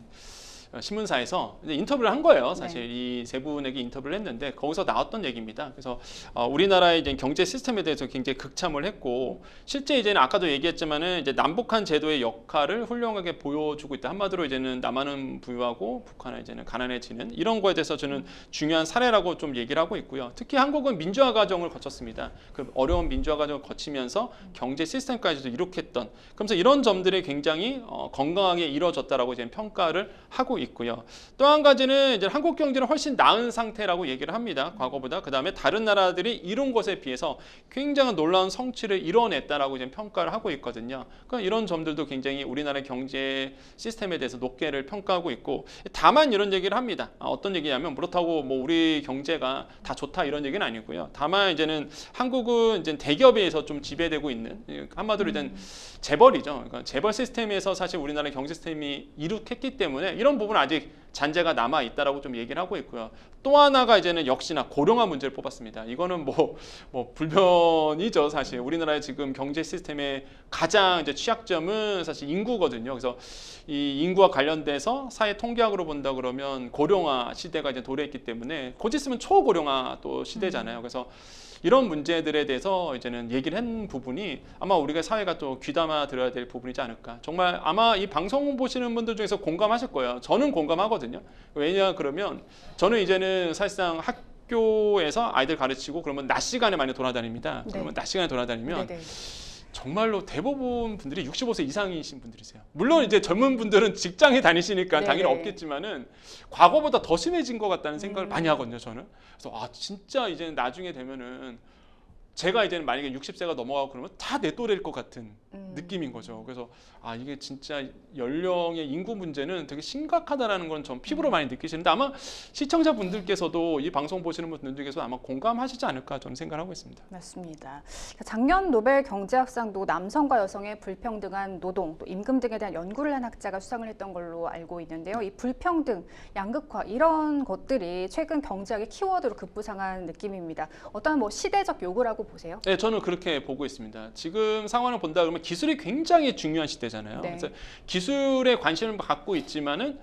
신문사에서 이제 인터뷰를 한 거예요. 사실 이 세 분에게 인터뷰를 했는데 거기서 나왔던 얘기입니다. 그래서 우리나라의 이제 경제 시스템에 대해서 굉장히 극찬을 했고 실제 이제는 아까도 얘기했지만은 이제 남북한 제도의 역할을 훌륭하게 보여주고 있다. 한마디로 이제는 남한은 부유하고 북한은 이제는 가난해지는 이런 거에 대해서 저는 중요한 사례라고 좀 얘기를 하고 있고요. 특히 한국은 민주화 과정을 거쳤습니다. 그 어려운 민주화 과정을 거치면서 경제 시스템까지도 이룩했던 그러면서 이런 점들이 굉장히 건강하게 이루어졌다라고 이제 평가를 하고 있고요. 또 한 가지는 이제 한국 경제는 훨씬 나은 상태라고 얘기를 합니다. 과거보다. 그다음에 다른 나라들이 이룬 것에 비해서 굉장한 놀라운 성취를 이뤄냈다라고 이제 평가를 하고 있거든요. 그러니까 이런 점들도 굉장히 우리나라의 경제 시스템에 대해서 높게를 평가하고 있고 다만 이런 얘기를 합니다. 어떤 얘기냐면 그렇다고 뭐 우리 경제가 다 좋다 이런 얘기는 아니고요. 다만 이제는 한국은 이제 대기업에 의해서 좀 지배되고 있는 한마디로 이제 재벌이죠. 그러니까 재벌 시스템에서 사실 우리나라 경제 시스템이 이룩했기 때문에 이런 부분은 아직 잔재가 남아 있다라고 좀 얘기를 하고 있고요. 또 하나가 이제는 역시나 고령화 문제를 뽑았습니다. 이거는 뭐 불변이죠, 사실. 우리나라의 지금 경제 시스템의 가장 이제 취약점은 사실 인구거든요. 그래서 이 인구와 관련돼서 사회 통계학으로 본다 그러면 고령화 시대가 이제 도래했기 때문에 곧 있으면 초고령화 또 시대잖아요. 그래서 이런 문제들에 대해서 이제는 얘기를 한 부분이 아마 우리가 사회가 또 귀담아 들어야 될 부분이지 않을까. 정말 아마 이 방송 보시는 분들 중에서 공감하실 거예요. 저는 공감하거든요. 왜냐 그러면 저는 이제는 사실상 학교에서 아이들 가르치고 그러면 낮 시간에 많이 돌아다닙니다. 그러면 낮 시간에 돌아다니면 정말로 대부분 분들이 65세 이상이신 분들이세요. 물론 이제 젊은 분들은 직장에 다니시니까 당연히 없겠지만은 과거보다 더 심해진 것 같다는 생각을 많이 하거든요, 저는. 그래서 진짜 이제는 나중에 되면은 제가 이제는 만약에 60세가 넘어가고 그러면 다 내 또래일 것 같은 느낌인 거죠. 그래서 이게 진짜 연령의 인구 문제는 되게 심각하다라는 건 전 피부로 많이 느끼시는데 아마 시청자분들께서도 이 방송 보시는 분들께서 아마 공감하시지 않을까 저는 생각을 하고 있습니다. 맞습니다. 작년 노벨 경제학상도 남성과 여성의 불평등한 노동, 또 임금 등에 대한 연구를 한 학자가 수상을 했던 걸로 알고 있는데요. 이 불평등, 양극화 이런 것들이 최근 경제학의 키워드로 급부상한 느낌입니다. 어떤 뭐 시대적 요구라고 보세요? 네, 저는 그렇게 보고 있습니다. 지금 상황을 본다 그러면 기술이 굉장히 중요한 시대잖아요. 그래서 기술에 관심을 갖고 있지만은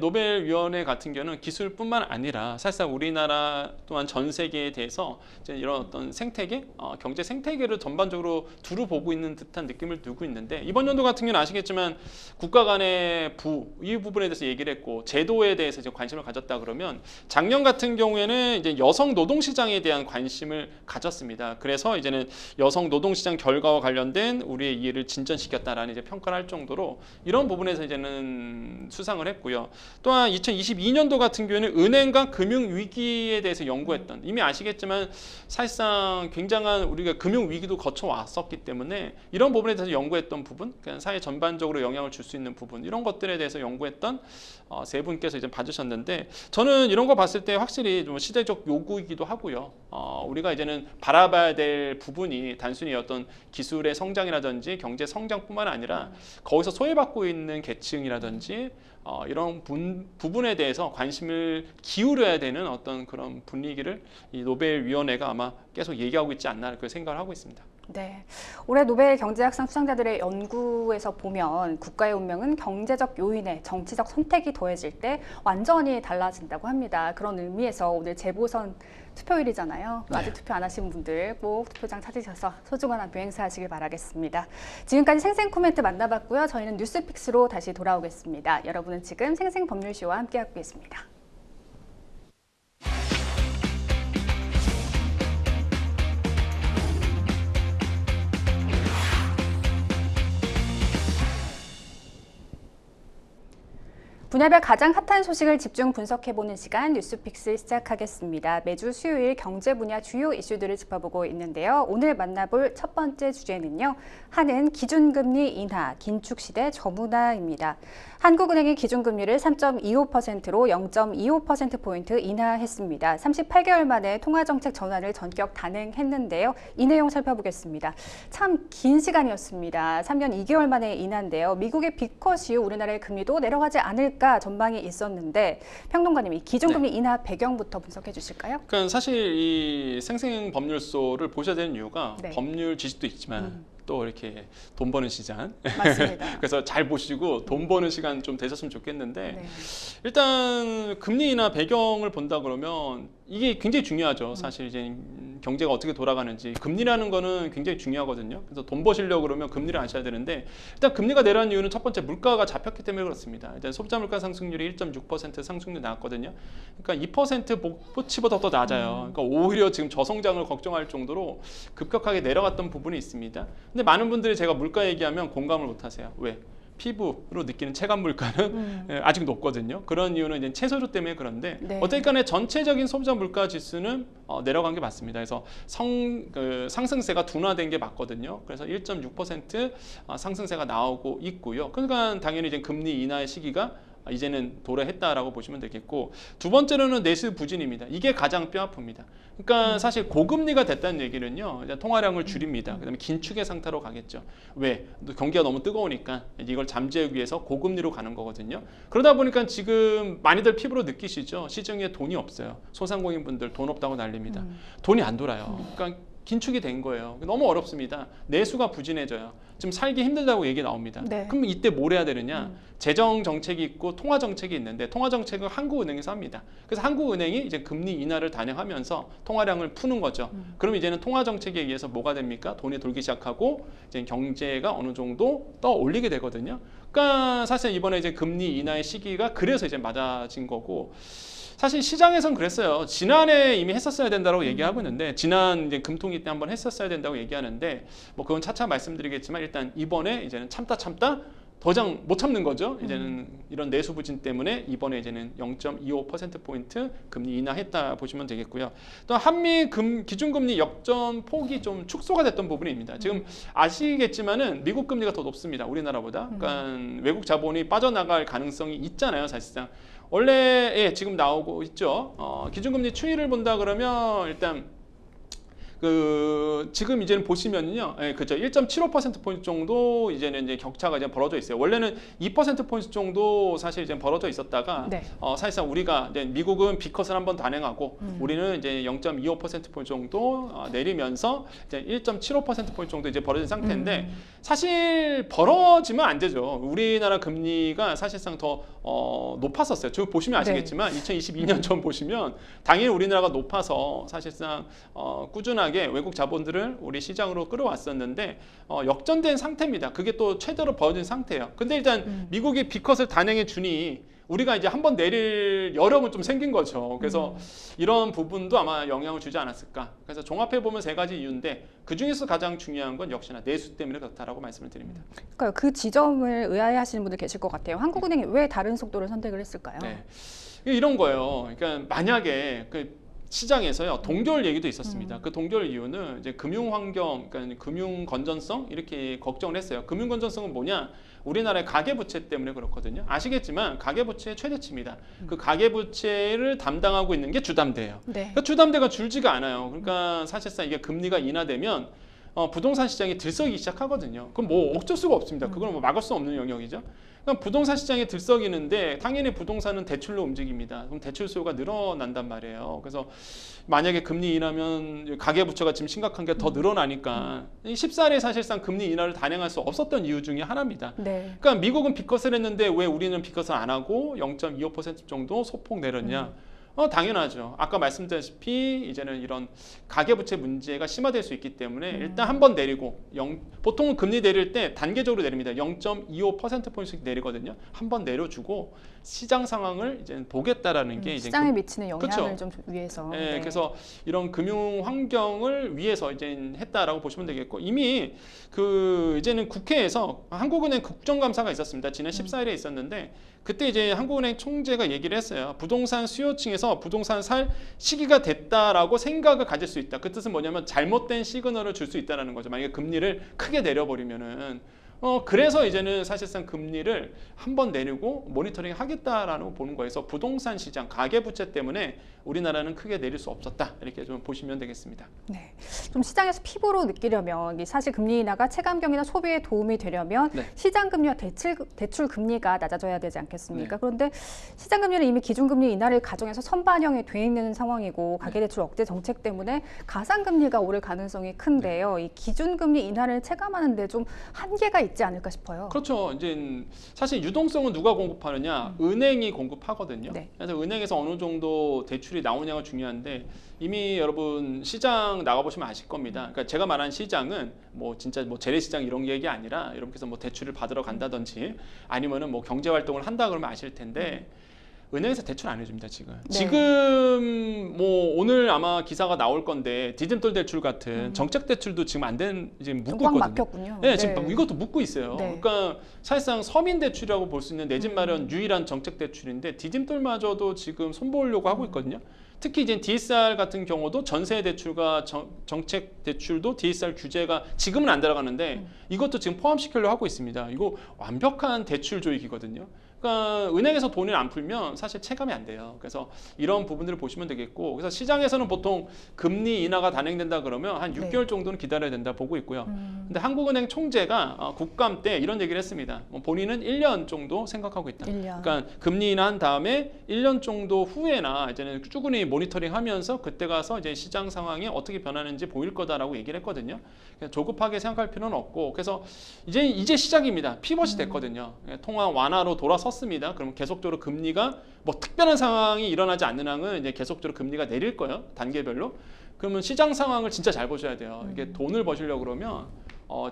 노벨위원회 같은 경우는 기술뿐만 아니라 사실상 우리나라 또한 전 세계에 대해서 이제 이런 어떤 생태계, 경제 생태계를 전반적으로 두루 보고 있는 듯한 느낌을 두고 있는데 이번 연도 같은 경우는 아시겠지만 국가 간의 이 부분에 대해서 얘기를 했고 제도에 대해서 이제 관심을 가졌다 그러면 작년 같은 경우에는 이제 여성 노동 시장에 대한 관심을 가졌습니다. 그래서 이제는 여성 노동시장 결과와 관련된 우리의 이해를 진전시켰다라는 이제 평가를 할 정도로 이런 부분에서 이제는 수상을 했고요. 또한 2022년도 같은 경우에는 은행과 금융 위기에 대해서 연구했던 이미 아시겠지만 사실상 굉장한 우리가 금융 위기도 거쳐왔었기 때문에 이런 부분에 대해서 연구했던 부분, 그냥 사회 전반적으로 영향을 줄 수 있는 부분 이런 것들에 대해서 연구했던 세 분께서 이제 봐주셨는데 저는 이런 거 봤을 때 확실히 좀 시대적 요구이기도 하고요. 우리가 이제는 바라봐야 노려봐야 될 부분이 단순히 어떤 기술의 성장이라든지 경제 성장뿐만 아니라 거기서 소외받고 있는 계층이라든지 이런 부분에 대해서 관심을 기울여야 되는 어떤 그런 분위기를 이 노벨위원회가 아마 계속 얘기하고 있지 않나 그렇게 생각을 하고 있습니다. 네, 올해 노벨 경제학상 수상자들의 연구에서 보면 국가의 운명은 경제적 요인에 정치적 선택이 더해질 때 완전히 달라진다고 합니다. 그런 의미에서 오늘 재보선 투표일이잖아요. 네. 아직 투표 안 하신 분들 꼭 투표장 찾으셔서 소중한 한 표 행사하시길 바라겠습니다. 지금까지 생생 코멘트 만나봤고요. 저희는 뉴스픽스로 다시 돌아오겠습니다. 여러분은 지금 생생 법률쇼와 함께하고 있습니다. 분야별 가장 핫한 소식을 집중 분석해보는 시간 뉴스픽스 시작하겠습니다. 매주 수요일 경제 분야 주요 이슈들을 짚어보고 있는데요. 오늘 만나볼 첫 번째 주제는요. 한은 기준금리 인하, 긴축시대 저문화입니다. 한국은행이 기준금리를 3.25%로 0.25%포인트 인하했습니다. 38개월 만에 통화정책 전환을 전격 단행했는데요. 이 내용 살펴보겠습니다. 참 긴 시간이었습니다. 3년 2개월 만에 인하인데요. 미국의 빅컷 이후 우리나라의 금리도 내려가지 않을까 전망이 있었는데 평론가님 이 기준금리 인하 배경부터 분석해 주실까요? 그러니까 사실 이 생생법률소를 보셔야 되는 이유가 네. 법률 지식도 있지만 또 이렇게 돈 버는 시장 맞습니다. 그래서 잘 보시고 돈 버는 시간 좀 되셨으면 좋겠는데 네. 일단 금리 인하 배경을 본다 그러면 이게 굉장히 중요하죠. 사실 이제 경제가 어떻게 돌아가는지 금리라는 거는 굉장히 중요하거든요. 그래서 돈 버시려고 그러면 금리를 아셔야 되는데 일단 금리가 내려간 이유는 첫 번째 물가가 잡혔기 때문에 그렇습니다. 일단 소비자 물가 상승률이 1.6% 상승률 나왔거든요. 그러니까 2% 목표치보다 더 낮아요. 그러니까 오히려 지금 저성장을 걱정할 정도로 급격하게 내려갔던 부분이 있습니다. 근데 많은 분들이 제가 물가 얘기하면 공감을 못 하세요. 왜? 피부로 느끼는 체감 물가는 아직 높거든요. 그런 이유는 이제 채소료 때문에 그런데 네. 어쨌든 간에 전체적인 소비자 물가 지수는 내려간 게 맞습니다. 그래서 상승세가 둔화된 게 맞거든요. 그래서 1.6% 상승세가 나오고 있고요. 그러니까 당연히 이제 금리 인하의 시기가 이제는 도래했다라고 보시면 되겠고 두 번째로는 내수 부진입니다. 이게 가장 뼈아픕니다. 그러니까 사실 고금리가 됐다는 얘기는요. 이제 통화량을 줄입니다. 그다음에 긴축의 상태로 가겠죠. 왜? 경기가 너무 뜨거우니까 이걸 잠재우기 위해서 고금리로 가는 거거든요. 그러다 보니까 지금 많이들 피부로 느끼시죠. 시중에 돈이 없어요. 소상공인분들 돈 없다고 난립니다. 돈이 안 돌아요. 그러니까 긴축이 된 거예요. 너무 어렵습니다. 내수가 부진해져요. 지금 살기 힘들다고 얘기 나옵니다. 네. 그럼 이때 뭘 해야 되느냐? 재정 정책이 있고 통화 정책이 있는데 통화 정책은 한국은행에서 합니다. 그래서 한국은행이 이제 금리 인하를 단행하면서 통화량을 푸는 거죠. 그럼 이제는 통화 정책에 의해서 뭐가 됩니까? 돈이 돌기 시작하고 이제 경제가 어느 정도 떠올리게 되거든요. 그러니까 사실 이번에 이제 금리 인하의 시기가 그래서 이제 맞아진 거고. 사실 시장에선 그랬어요. 지난해 이미 했었어야 된다고 얘기하고 있는데 지난 이제 금통위 때 한번 했었어야 된다고 얘기하는데 뭐 그건 차차 말씀드리겠지만 일단 이번에 이제는 참다 더 이상 못 참는 거죠. 이제는 이런 내수 부진 때문에 이번에 이제는 0.25%포인트 금리 인하했다 보시면 되겠고요. 또 한미 기준금리 역전 폭이 좀 축소가 됐던 부분입니다. 지금 아시겠지만은 미국 금리가 더 높습니다. 우리나라보다. 그러니까 외국 자본이 빠져나갈 가능성이 있잖아요. 사실상. 원래 지금 나오고 있죠. 기준금리 추이를 본다 그러면 일단 지금 이제는 보시면요, 그죠, 1.75%포인트 정도 이제는 이제 격차가 이제 벌어져 있어요. 원래는 2%포인트 정도 사실 이제 벌어져 있었다가 네. 사실상 우리가 이제 미국은 B컷을 한번 단행하고 우리는 이제 0.25%포인트 정도 내리면서 이제 1.75%포인트 정도 이제 벌어진 상태인데 사실 벌어지면 안 되죠. 우리나라 금리가 사실상 더 높았었어요. 지금 보시면 아시겠지만 2022년 전 보시면 당연히 우리나라가 높아서 사실상 꾸준하게 외국 자본들을 우리 시장으로 끌어왔었는데 역전된 상태입니다. 그게 또 최대로 벌어진 상태예요. 근데 일단 미국이 B컷을 단행해 주니 우리가 이제 한번 내릴 여력은 좀 생긴 거죠. 그래서 이런 부분도 아마 영향을 주지 않았을까. 그래서 종합해 보면 세 가지 이유인데 그 중에서 가장 중요한 건 역시나 내수 때문에 그렇다라고 말씀을 드립니다. 그러니까 그 지점을 의아해하시는 분들 계실 것 같아요. 한국은행이 왜 다른 속도를 선택을 했을까요? 네. 이런 거예요. 그러니까 만약에 시장에서요 동결 얘기도 있었습니다. 그 동결 이유는 이제 금융 환경, 그러니까 금융 건전성 이렇게 걱정을 했어요. 금융 건전성은 뭐냐? 우리나라의 가계부채 때문에 그렇거든요. 아시겠지만 가계부채의 최대치입니다. 그 가계부채를 담당하고 있는 게 주담대예요. 네. 그러니까 주담대가 줄지가 않아요. 그러니까 사실상 이게 금리가 인하되면 부동산 시장이 들썩이기 시작하거든요. 그럼 뭐 어쩔 수가 없습니다. 그건 뭐 막을 수 없는 영역이죠. 그럼 부동산 시장이 들썩이는데 당연히 부동산은 대출로 움직입니다. 그럼 대출 수요가 늘어난단 말이에요. 그래서 만약에 금리 인하면 가계부채가 지금 심각한 게 더 늘어나니까 이 14일에 사실상 금리 인하를 단행할 수 없었던 이유 중에 하나입니다. 네. 그러니까 미국은 B컷을 했는데 왜 우리는 B컷을 안 하고 0.25% 정도 소폭 내렸냐? 당연하죠. 아까 말씀드렸다시피 이제는 이런 가계부채 문제가 심화될 수 있기 때문에 일단 한 번 내리고 보통은 금리 내릴 때 단계적으로 내립니다. 0.25%포인트씩 내리거든요. 한 번 내려주고 시장 상황을 이제 보겠다라는 게 이제 시장에 미치는 영향을 그쵸? 좀 위해서. 네, 네. 그래서 이런 금융 환경을 위해서 이제 했다라고 보시면 되겠고 이미 그 이제는 국회에서 한국은행 국정감사가 있었습니다. 지난 14일에 있었는데 그때 이제 한국은행 총재가 얘기를 했어요. 부동산 수요층에서 부동산 살 시기가 됐다라고 생각을 가질 수 있다. 그 뜻은 뭐냐면 잘못된 시그널을 줄 수 있다라는 거죠. 만약에 금리를 크게 내려버리면은 그래서 이제는 사실상 금리를 한 번 내리고 모니터링 하겠다라는 거 보는 거예요. 그래서 부동산 시장, 가계부채 때문에 우리나라는 크게 내릴 수 없었다. 이렇게 좀 보시면 되겠습니다. 네. 좀 시장에서 피부로 느끼려면 이 사실 금리 인하가 체감경이나 소비에 도움이 되려면 네. 시장 금리와 대출 금리가 낮아져야 되지 않겠습니까? 네. 그런데 시장 금리는 이미 기준 금리 인하를 가정해서 선반영이 돼 있는 상황이고 가계대출 억제 정책 때문에 가상 금리가 오를 가능성이 큰데요. 이 기준 금리 인하를 체감하는데 좀 한계가 있지 않을까 싶어요. 그렇죠. 이제 사실 유동성은 누가 공급하느냐? 은행이 공급하거든요. 네. 그래서 은행에서 어느 정도 대출이 나오냐가 중요한데 이미 여러분 시장 나가보시면 아실 겁니다. 그러니까 제가 말한 시장은 뭐 진짜 뭐 재래시장 이런 얘기 아니라 여러분께서 뭐 대출을 받으러 간다든지 아니면은 뭐 경제 활동을 한다 그러면 아실 텐데 은행에서 대출 안 해줍니다 지금. 네. 지금 뭐 오늘 아마 기사가 나올 건데 디딤돌 대출 같은 정책 대출도 지금 안 된 지금 묶고 꽉 있거든요. 막혔군요. 네, 지금 이것도 묶고 있어요. 네. 그러니까 사실상 서민 대출이라고 볼 수 있는 내 집 마련 유일한 정책 대출인데 디딤돌마저도 지금 손보려고 하고 있거든요. 특히 이제 DSR 같은 경우도 전세 대출과 정책 대출도 DSR 규제가 지금은 안 들어가는데 이것도 지금 포함시키려고 하고 있습니다. 이거 완벽한 대출 조익이거든요. 그러니까 은행에서 돈을 안 풀면 사실 체감이 안 돼요. 그래서 이런 부분들을 보시면 되겠고, 그래서 시장에서는 보통 금리 인하가 단행된다 그러면 한 6개월 정도는 기다려야 된다 보고 있고요. 근데 한국은행 총재가 국감 때 이런 얘기를 했습니다. 본인은 1년 정도 생각하고 있다. 1년. 그러니까 금리 인하한 다음에 1년 정도 후에나 이제는 꾸준히 모니터링하면서 그때 가서 이제 시장 상황이 어떻게 변하는지 보일 거다라고 얘기를 했거든요. 그냥 조급하게 생각할 필요는 없고, 그래서 이제 시작입니다. 피벗이 됐거든요. 통화 완화로 돌아섰습니다. 그러면 계속적으로 금리가 뭐 특별한 상황이 일어나지 않는 한은 이제 계속적으로 금리가 내릴 거예요. 단계별로. 그러면 시장 상황을 진짜 잘 보셔야 돼요. 이게 돈을 버시려고 그러면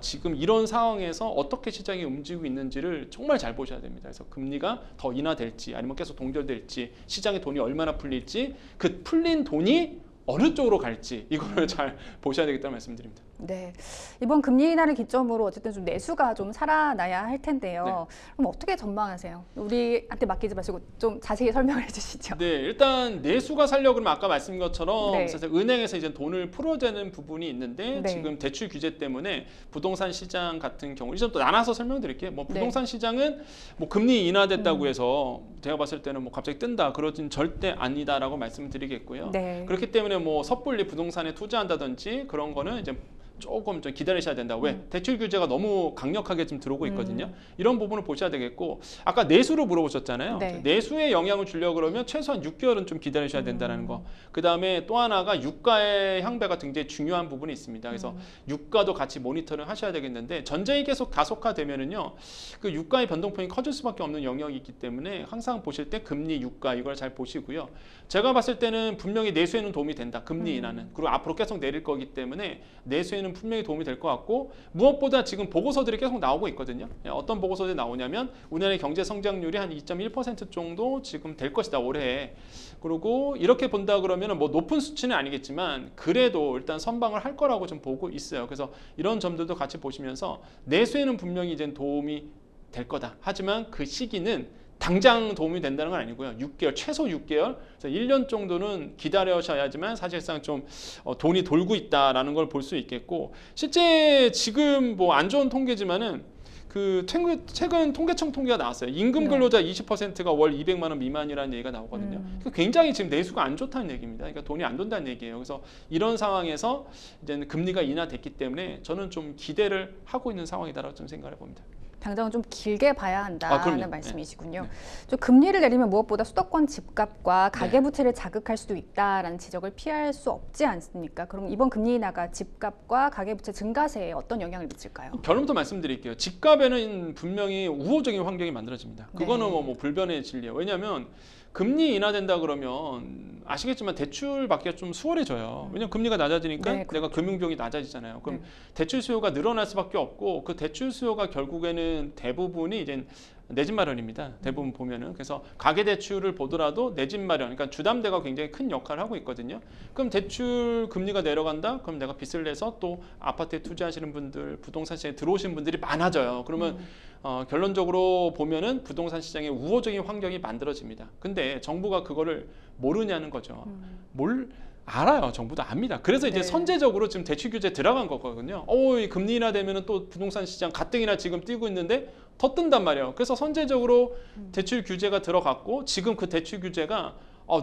지금 이런 상황에서 어떻게 시장이 움직이고 있는지를 정말 잘 보셔야 됩니다. 그래서 금리가 더 인하될지 아니면 계속 동결될지 시장에 돈이 얼마나 풀릴지 그 풀린 돈이 어느 쪽으로 갈지 이거를 잘 보셔야 되겠다는 말씀드립니다. 네, 이번 금리 인하를 기점으로 어쨌든 좀 내수가 좀 살아나야 할 텐데요. 네. 그럼 어떻게 전망하세요? 우리한테 맡기지 마시고 좀 자세히 설명을 해주시죠. 네, 일단 내수가 살려고 그러면 아까 말씀드린 것처럼 네. 사실 은행에서 이제 돈을 풀어대는 부분이 있는데 네. 지금 대출 규제 때문에 부동산 시장 같은 경우 이제 또 나눠서 설명드릴게요. 뭐 부동산 시장은 뭐 금리 인하됐다고 해서 제가 봤을 때는 뭐 갑자기 뜬다 그러진 절대 아니다라고 말씀드리겠고요. 네. 그렇기 때문에 뭐 섣불리 부동산에 투자한다든지 그런 거는 이제 조금 좀 기다리셔야 된다. 왜? 대출 규제가 너무 강력하게 지금 들어오고 있거든요. 이런 부분을 보셔야 되겠고, 아까 내수로 물어보셨잖아요. 네. 내수에 영향을 주려고 그러면 최소한 6개월은 좀 기다리셔야 된다는 거. 그 다음에 또 하나가 유가의 향배가 굉장히 중요한 부분이 있습니다. 그래서 유가도 같이 모니터링 하셔야 되겠는데, 전쟁이 계속 가속화되면은요, 그 유가의 변동폭이 커질 수밖에 없는 영역이 있기 때문에 항상 보실 때 금리, 유가 이걸 잘 보시고요. 제가 봤을 때는 분명히 내수에는 도움이 된다. 금리 인하는. 그리고 앞으로 계속 내릴 거기 때문에 내수에는 분명히 도움이 될 것 같고, 무엇보다 지금 보고서들이 계속 나오고 있거든요. 어떤 보고서들이 나오냐면 우리나라의 경제 성장률이 한 2.1% 정도 지금 될 것이다 올해. 그리고 이렇게 본다 그러면 뭐 높은 수치는 아니겠지만 그래도 일단 선방을 할 거라고 좀 보고 있어요. 그래서 이런 점들도 같이 보시면서 내수에는 분명히 이제 도움이 될 거다. 하지만 그 시기는 당장 도움이 된다는 건 아니고요. 6개월, 최소 6개월, 그래서 1년 정도는 기다려셔야지만 사실상 좀 돈이 돌고 있다라는 걸 볼 수 있겠고, 실제 지금 뭐 안 좋은 통계지만은 그 최근 통계청 통계가 나왔어요. 임금 네. 근로자 20%가 월 200만 원 미만이라는 얘기가 나오거든요. 굉장히 지금 내수가 안 좋다는 얘기입니다. 그러니까 돈이 안 돈다는 얘기예요. 그래서 이런 상황에서 이제 금리가 인하됐기 때문에 저는 좀 기대를 하고 있는 상황이다라고 좀 생각을 해봅니다. 당장은 좀 길게 봐야 한다는 그럼요. 말씀이시군요. 네. 좀 금리를 내리면 무엇보다 수도권 집값과 네. 가계부채를 자극할 수도 있다라는 지적을 피할 수 없지 않습니까? 그럼 이번 금리 인하가 집값과 가계부채 증가세에 어떤 영향을 미칠까요? 결론부터 말씀드릴게요. 집값에는 분명히 우호적인 환경이 만들어집니다. 그거는 네. 뭐 불변의 진리예요. 왜냐하면 금리 인하된다 그러면 아시겠지만 대출 받기가 좀 수월해져요. 왜냐하면 금리가 낮아지니까 네, 내가 금융비용이 낮아지잖아요. 그럼 네. 대출 수요가 늘어날 수밖에 없고 그 대출 수요가 결국에는 대부분이 이제 내 집 마련입니다. 대부분 보면은 그래서 가계 대출을 보더라도 내 집 마련, 그러니까 주담대가 굉장히 큰 역할을 하고 있거든요. 그럼 대출 금리가 내려간다? 그럼 내가 빚을 내서 또 아파트에 투자하시는 분들, 부동산 시장에 들어오시는 분들이 많아져요. 그러면 결론적으로 보면은 부동산 시장에 우호적인 환경이 만들어집니다. 근데 정부가 그거를 모르냐는 거죠. 알아요. 정부도 압니다. 그래서 이제 네. 선제적으로 지금 대출 규제 들어간 거거든요. 이 금리 인하 되면은 또 부동산 시장 가뜩이나 지금 뛰고 있는데 더 뜬단 말이에요. 그래서 선제적으로 대출 규제가 들어갔고 지금 그 대출 규제가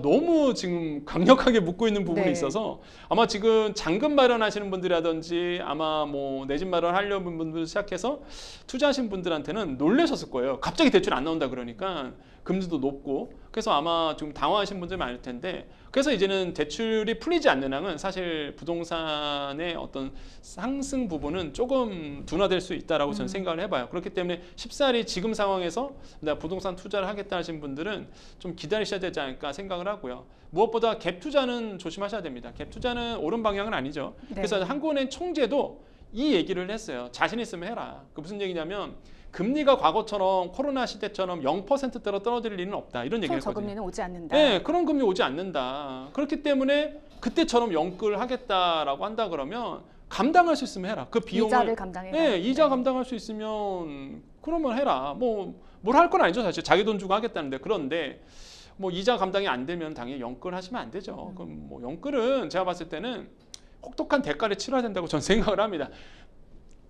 너무 지금 강력하게 묶고 있는 부분이 네. 있어서 아마 지금 잔금 마련하시는 분들이라든지 아마 뭐 내 집 마련하려는 분들 시작해서 투자하신 분들한테는 놀라셨을 거예요. 갑자기 대출 안 나온다 그러니까 금리도 높고 그래서 아마 좀 당황하신 분들 많을 텐데 그래서 이제는 대출이 풀리지 않는 한은 사실 부동산의 어떤 상승 부분은 조금 둔화될 수 있다라고 저는 생각을 해봐요. 그렇기 때문에 쉽사리 지금 상황에서 내가 부동산 투자를 하겠다 하신 분들은 좀 기다리셔야 되지 않을까 생각을 하고요. 무엇보다 갭 투자는 조심하셔야 됩니다. 갭 투자는 옳은 방향은 아니죠. 네. 그래서 한국은행 총재도 이 얘기를 했어요. 자신 있으면 해라. 그 무슨 얘기냐면 금리가 과거처럼 코로나 시대처럼 0%대로 떨어질 일은 없다. 이런 얘기를 했거든요. 저금리는 오지 않는다. 네, 그런 금리 오지 않는다. 그렇기 때문에 그때처럼 영끌 하겠다라고 한다 그러면 감당할 수 있으면 해라. 그 비용을 이자를 감당해라. 네, 이자 네. 감당할 수 있으면 그러면 해라. 뭐 뭘 할 건 아니죠, 사실. 자기 돈 주고 하겠다는데. 그런데 뭐 이자 감당이 안 되면 당연히 영끌 하시면 안 되죠. 그럼 뭐 영끌은 제가 봤을 때는 혹독한 대가를 치러야 된다고 저는 생각을 합니다.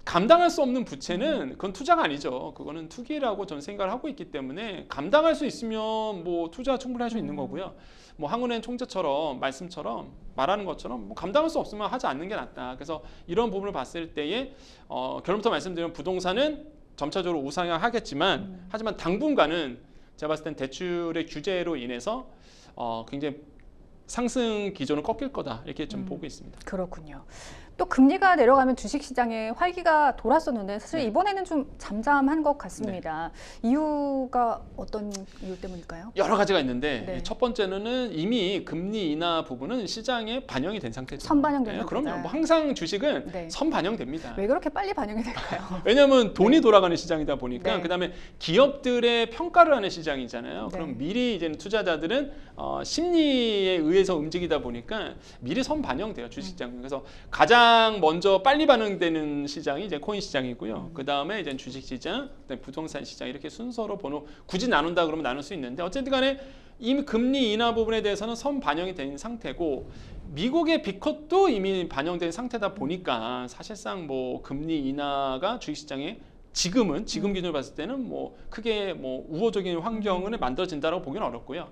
감당할 수 없는 부채는 그건 투자가 아니죠. 그거는 투기라고 저는 생각을 하고 있기 때문에 감당할 수 있으면 뭐 투자 충분히 할 수 있는 거고요. 뭐 한은행 총재처럼 말씀처럼 말하는 것처럼 뭐 감당할 수 없으면 하지 않는 게 낫다. 그래서 이런 부분을 봤을 때에 결론부터 말씀드리면 부동산은 점차적으로 우상향하겠지만 하지만 당분간은 제가 봤을 땐 대출의 규제로 인해서 굉장히 상승 기조는 꺾일 거다 이렇게 좀 보고 있습니다. 그렇군요. 또 금리가 내려가면 주식시장에 활기가 돌았었는데 사실 네. 이번에는 좀 잠잠한 것 같습니다. 이유가 어떤 이유 때문일까요? 여러 가지가 있는데 네. 첫 번째는 이미 금리 인하 부분은 시장에 반영이 된 상태죠. 선반영된 상태다. 그럼요. 뭐 항상 주식은 네. 선반영됩니다. 왜 그렇게 빨리 반영이 될까요? 왜냐하면 돈이 돌아가는 시장이다 보니까 네. 그다음에 기업들의 평가를 하는 시장이잖아요. 네. 그럼 미리 이제 투자자들은 심리에 의해서 움직이다 보니까 미리 선반영돼요 주식시장. 그래서 가장 먼저 빨리 반영되는 시장이 이제 코인 시장이고요. 그 다음에 이제 주식시장, 그다음에 부동산 시장 이렇게 순서로 굳이 나눈다 그러면 나눌 수 있는데 어쨌든간에 이미 금리 인하 부분에 대해서는 선 반영이 된 상태고 미국의 빅컷도 이미 반영된 상태다 보니까 사실상 뭐 금리 인하가 주식시장에 지금 기준으로 봤을 때는 뭐 크게 뭐 우호적인 환경을 만들어진다고 보기는 어렵고요.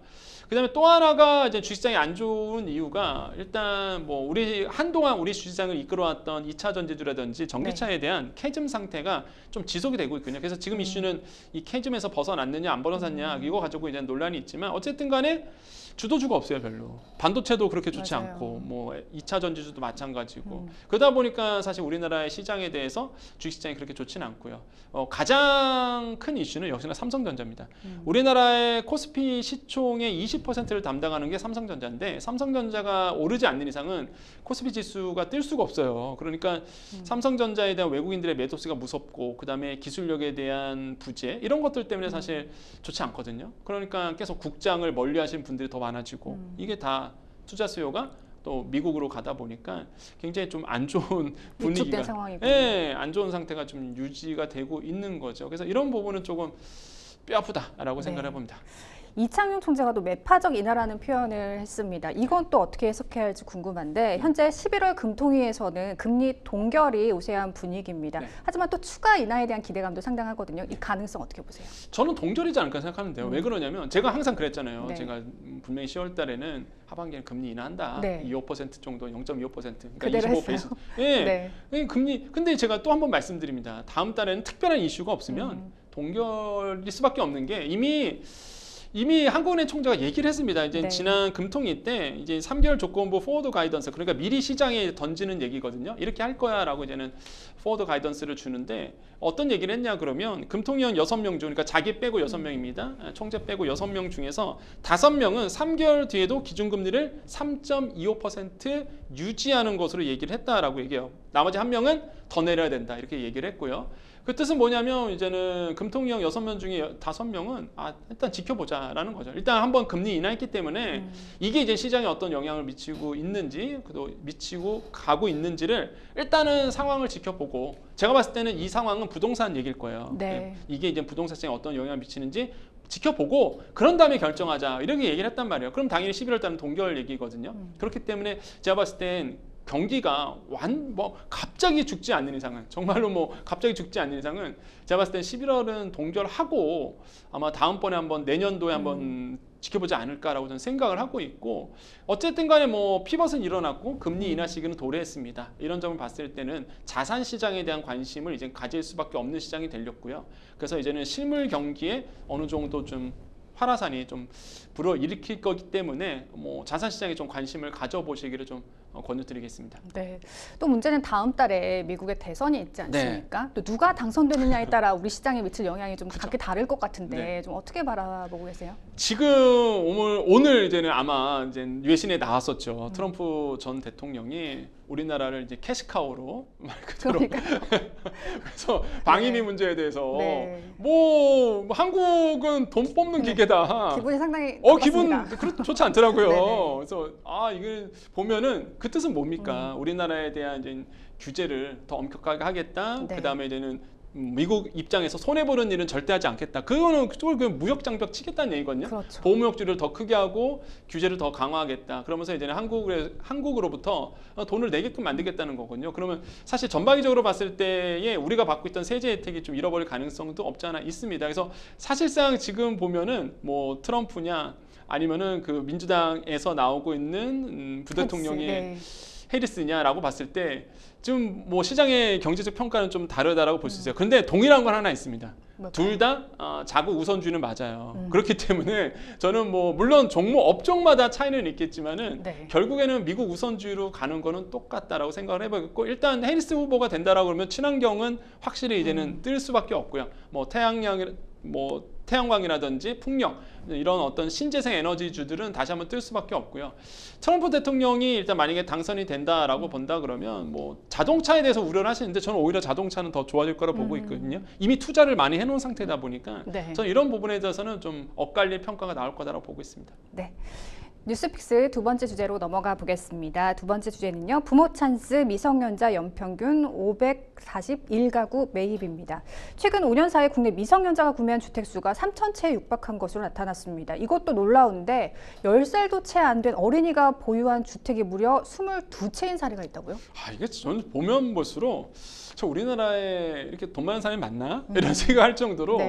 그다음에 또 하나가 이제 주식시장이 안 좋은 이유가 일단 뭐 한동안 우리 주식시장을 이끌어왔던 2차 전지주라든지 전기차에 대한 캐즘 상태가 좀 지속이 되고 있거든요. 그래서 지금 이슈는 이 캐즘에서 벗어났느냐 안 벗어났냐 이거 가지고 이제 논란이 있지만 어쨌든 간에 주도주가 없어요 별로. 반도체도 그렇게 좋지 맞아요. 않고 뭐 2차 전지주도 마찬가지고 그러다 보니까 사실 우리나라의 시장에 대해서 주식시장이 그렇게 좋지는 않고요. 가장 큰 이슈는 역시나 삼성전자입니다. 우리나라의 코스피 시총의 20%를 담당하는 게 삼성전자인데 삼성전자가 오르지 않는 이상은 코스피 지수가 뛸 수가 없어요. 그러니까 삼성전자에 대한 외국인들의 매도세가 무섭고 그다음에 기술력에 대한 부재 이런 것들 때문에 사실 좋지 않거든요. 그러니까 계속 국장을 멀리 하시는 분들이 더 많아지고 이게 다 투자 수요가 또 미국으로 가다 보니까 굉장히 좀 안 좋은 분위기가 위축된 상황이군요. 네, 안 좋은 상태가 좀 유지가 되고 있는 거죠. 그래서 이런 부분은 조금 뼈 아프다라고 네. 생각을 해봅니다. 이창용 총재가 또 매파적 인하라는 표현을 했습니다. 이건 또 어떻게 해석해야 할지 궁금한데 현재 11월 금통위에서는 금리 동결이 우세한 분위기입니다. 네. 하지만 또 추가 인하에 대한 기대감도 상당하거든요. 이 가능성 어떻게 보세요? 저는 동결이지 않을까 생각하는데요. 왜 그러냐면 제가 항상 그랬잖아요. 네. 제가 분명히 10월 달에는 하반기에 금리 인하한다. 네. 2.5% 정도, 0.25%. 그러니까 그대로 25 했어요. 베이스. 예. 네. 금리. 근데 제가 또 한 번 말씀드립니다. 다음 달에는 특별한 이슈가 없으면 동결일 수밖에 없는 게 이미 한국은행 총재가 얘기를 했습니다. 이제 네. 지난 금통위 때 이제 3개월 조건부 포워드 가이던스, 그러니까 미리 시장에 던지는 얘기거든요. 이렇게 할 거야라고 이제는 포워드 가이던스를 주는데 어떤 얘기를 했냐 그러면 금통위원 6명 중, 그러니까 자기 빼고 6명입니다. 총재 빼고 6명 중에서 5명은 3개월 뒤에도 기준금리를 3.25% 유지하는 것으로 얘기를 했다라고 얘기해요. 나머지 1명은 더 내려야 된다 이렇게 얘기를 했고요. 그 뜻은 뭐냐면 이제는 금통위원 6명 중에 5명은 일단 지켜보자라는 거죠. 일단 한번 금리 인하했기 때문에 이게 이제 시장에 어떤 영향을 미치고 있는지, 또 미치고 가고 있는지를 일단은 상황을 지켜보고, 제가 봤을 때는 이 상황은 부동산 얘기일 거예요. 네. 이게 이제 부동산 시장에 어떤 영향을 미치는지 지켜보고 그런 다음에 결정하자 이렇게 얘기를 했단 말이에요. 그럼 당연히 11월 달은 동결 얘기거든요. 그렇기 때문에 제가 봤을 땐 경기가 갑자기 죽지 않는 이상은, 정말로 갑자기 죽지 않는 이상은 제가 봤을 땐 11월은 동결하고 아마 다음번에 한번 내년도에 한번 지켜보지 않을까라고 저는 생각을 하고 있고, 어쨌든 간에 피벗은 일어났고 금리 인하 시기는 도래했습니다. 이런 점을 봤을 때는 자산 시장에 대한 관심을 이제 가질 수밖에 없는 시장이 되렸고요. 그래서 이제는 실물 경기에 어느 정도 좀 화라산이 좀 불어일으킬 거기 때문에 자산 시장에 좀 관심을 가져보시기를 좀 권유드리겠습니다. 네. 또 문제는 다음 달에 미국의 대선이 있지 않습니까? 또 누가 당선되느냐에 따라 우리 시장에 미칠 영향이 좀 각기 다를 것 같은데 네. 좀 어떻게 바라보고 계세요? 지금 오늘 이제는 아마 이제 외신에 나왔었죠. 트럼프 전 대통령이 우리나라를 이제 캐시카우로 말 그대로 그래서 방위비 문제에 대해서 한국은 돈 뽑는 기계다. 기분이 상당히 기분 좋지 않더라고요. 네네. 그래서 이걸 보면은 그 뜻은 뭡니까? 우리나라에 대한 이제 규제를 더 엄격하게 하겠다. 네. 그다음에 이제는 미국 입장에서 손해보는 일은 절대 하지 않겠다. 그거는 그 무역 장벽 치겠다는 얘기거든요. 그렇죠. 보호무역주를 더 크게 하고 규제를 더 강화하겠다. 그러면서 이제는 한국으로부터 돈을 내게끔 만들겠다는 거거든요. 그러면 사실 전방위적으로 봤을 때에 우리가 받고 있던 세제 혜택이 좀 잃어버릴 가능성도 없지 않아 있습니다. 그래서 사실상 지금 보면은 트럼프냐 아니면은 그 민주당에서 나오고 있는 부대통령의 해리스냐라고 봤을 때 지금 시장의 경제적 평가는 좀 다르다라고 볼 수 있어요. 그런데 동일한 건 하나 있습니다. 둘 다 자국 우선주의는 맞아요. 그렇기 때문에 저는 물론 종목 업종마다 차이는 있겠지만은 결국에는 미국 우선주의로 가는 거는 똑같다라고 생각을 해보겠고, 일단 해리스 후보가 된다라고 그러면 친환경은 확실히 이제는 뜰 수밖에 없고요. 태양광이라든지 풍력 이런 어떤 신재생 에너지주들은 다시 한번 뜰 수밖에 없고요. 트럼프 대통령이 일단 만약에 당선이 된다라고 본다 그러면 자동차에 대해서 우려를 하시는데 저는 오히려 자동차는 더 좋아질 거라 보고 있거든요. 이미 투자를 많이 해놓은 상태다 보니까 저는 이런 부분에 대해서는 좀 엇갈릴 평가가 나올 거다라고 보고 있습니다. 네. 뉴스픽스 두 번째 주제로 넘어가 보겠습니다. 두 번째 주제는요. 부모 찬스 미성년자 연평균 541가구 매입입니다. 최근 5년 사이 국내 미성년자가 구매한 주택 수가 3,000채에 육박한 것으로 나타났습니다. 이것도 놀라운데 10살도 채 안 된 어린이가 보유한 주택이 무려 22채인 사례가 있다고요? 이게 저는 보면 볼수록 우리나라에 이렇게 돈 많은 사람이 많나? 이런 생각할 정도로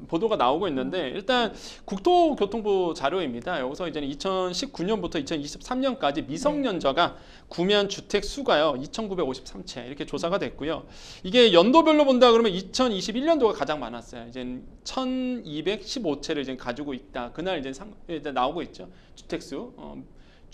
보도가 나오고 있는데, 일단 국토교통부 자료입니다. 여기서 이제 2019년부터 2023년까지 미성년자가 구매한 주택 수가요 2,953채 이렇게 조사가 됐고요. 이게 연도별로 본다 그러면 2021년도가 가장 많았어요. 이제 1,215채를 이제 가지고 있다. 그날 이제 나오고 있죠. 주택수,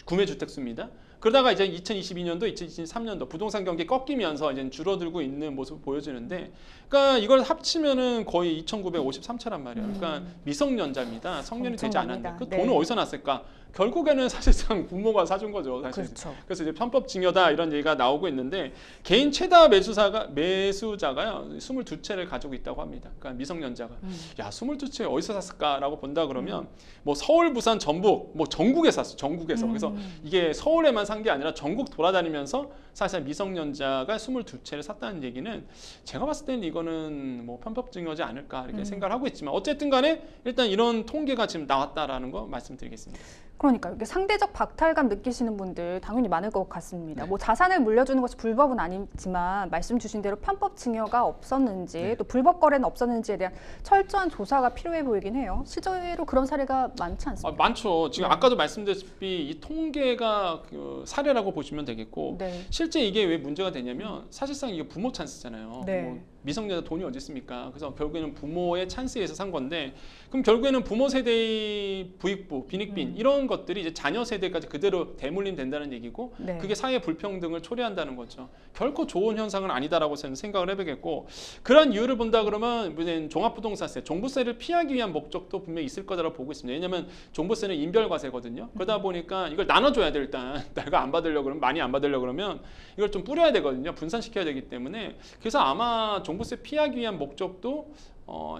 구매 주택수입니다. 그러다가 이제 2022년도, 2023년도 부동산 경기 꺾이면서 이제 줄어들고 있는 모습을 보여주는데, 그러니까 이걸 합치면은 거의 2,953채란 말이에요. 그러니까 미성년자입니다. 성년이 되지 않았는데 그 돈을 어디서 났을까? 결국에는 사실상 부모가 사준 거죠. 사실. 그렇죠. 그래서 이제 편법증여다 이런 얘기가 나오고 있는데 개인 최다 매수자가요 22채를 가지고 있다고 합니다. 그러니까 미성년자가 야 22채 어디서 샀을까라고 본다 그러면 뭐 서울, 부산, 전북 뭐 전국에 샀어. 전국에서. 그래서 이게 서울에만 산 게 아니라 전국 돌아다니면서 사실 미성년자가 22채를 샀다는 얘기는 제가 봤을 때는 이거는 뭐 편법증여지 않을까 이렇게 생각을 하고 있지만 어쨌든 간에 일단 이런 통계가 지금 나왔다라는 거 말씀드리겠습니다. 그러니까 이렇게 상대적 박탈감 느끼시는 분들 당연히 많을 것 같습니다. 네. 뭐 자산을 물려주는 것이 불법은 아니지만 말씀 주신 대로 편법 증여가 없었는지 네. 또 불법 거래는 없었는지에 대한 철저한 조사가 필요해 보이긴 해요. 실제로 그런 사례가 많지 않습니까? 많죠. 지금 네. 아까도 말씀드렸다시피 이 통계가 그 사례라고 보시면 되겠고 네. 실제 이게 왜 문제가 되냐면 사실상 이게 부모 찬스잖아요. 네. 뭐 미성년자 돈이 어디 있습니까? 그래서 결국에는 부모의 찬스에서 산 건데 그럼 결국에는 부모 세대의 부익부, 빈익빈 이런 것들이 이제 자녀 세대까지 그대로 대물림 된다는 얘기고 네. 그게 사회 불평등을 초래한다는 거죠. 결코 좋은 현상은 아니다라고 저는 생각을 해보겠고 그런 이유를 본다 그러면 무슨 종합부동산세, 종부세를 피하기 위한 목적도 분명히 있을 거다라고 보고 있습니다. 왜냐하면 종부세는 인별과세거든요. 그러다 보니까 이걸 나눠줘야 돼 일단. 내가 안 받으려고 그러면 많이 안 받으려고 그러면 이걸 좀 뿌려야 되거든요. 분산시켜야 되기 때문에 그래서 아마 종부세 피하기 위한 목적도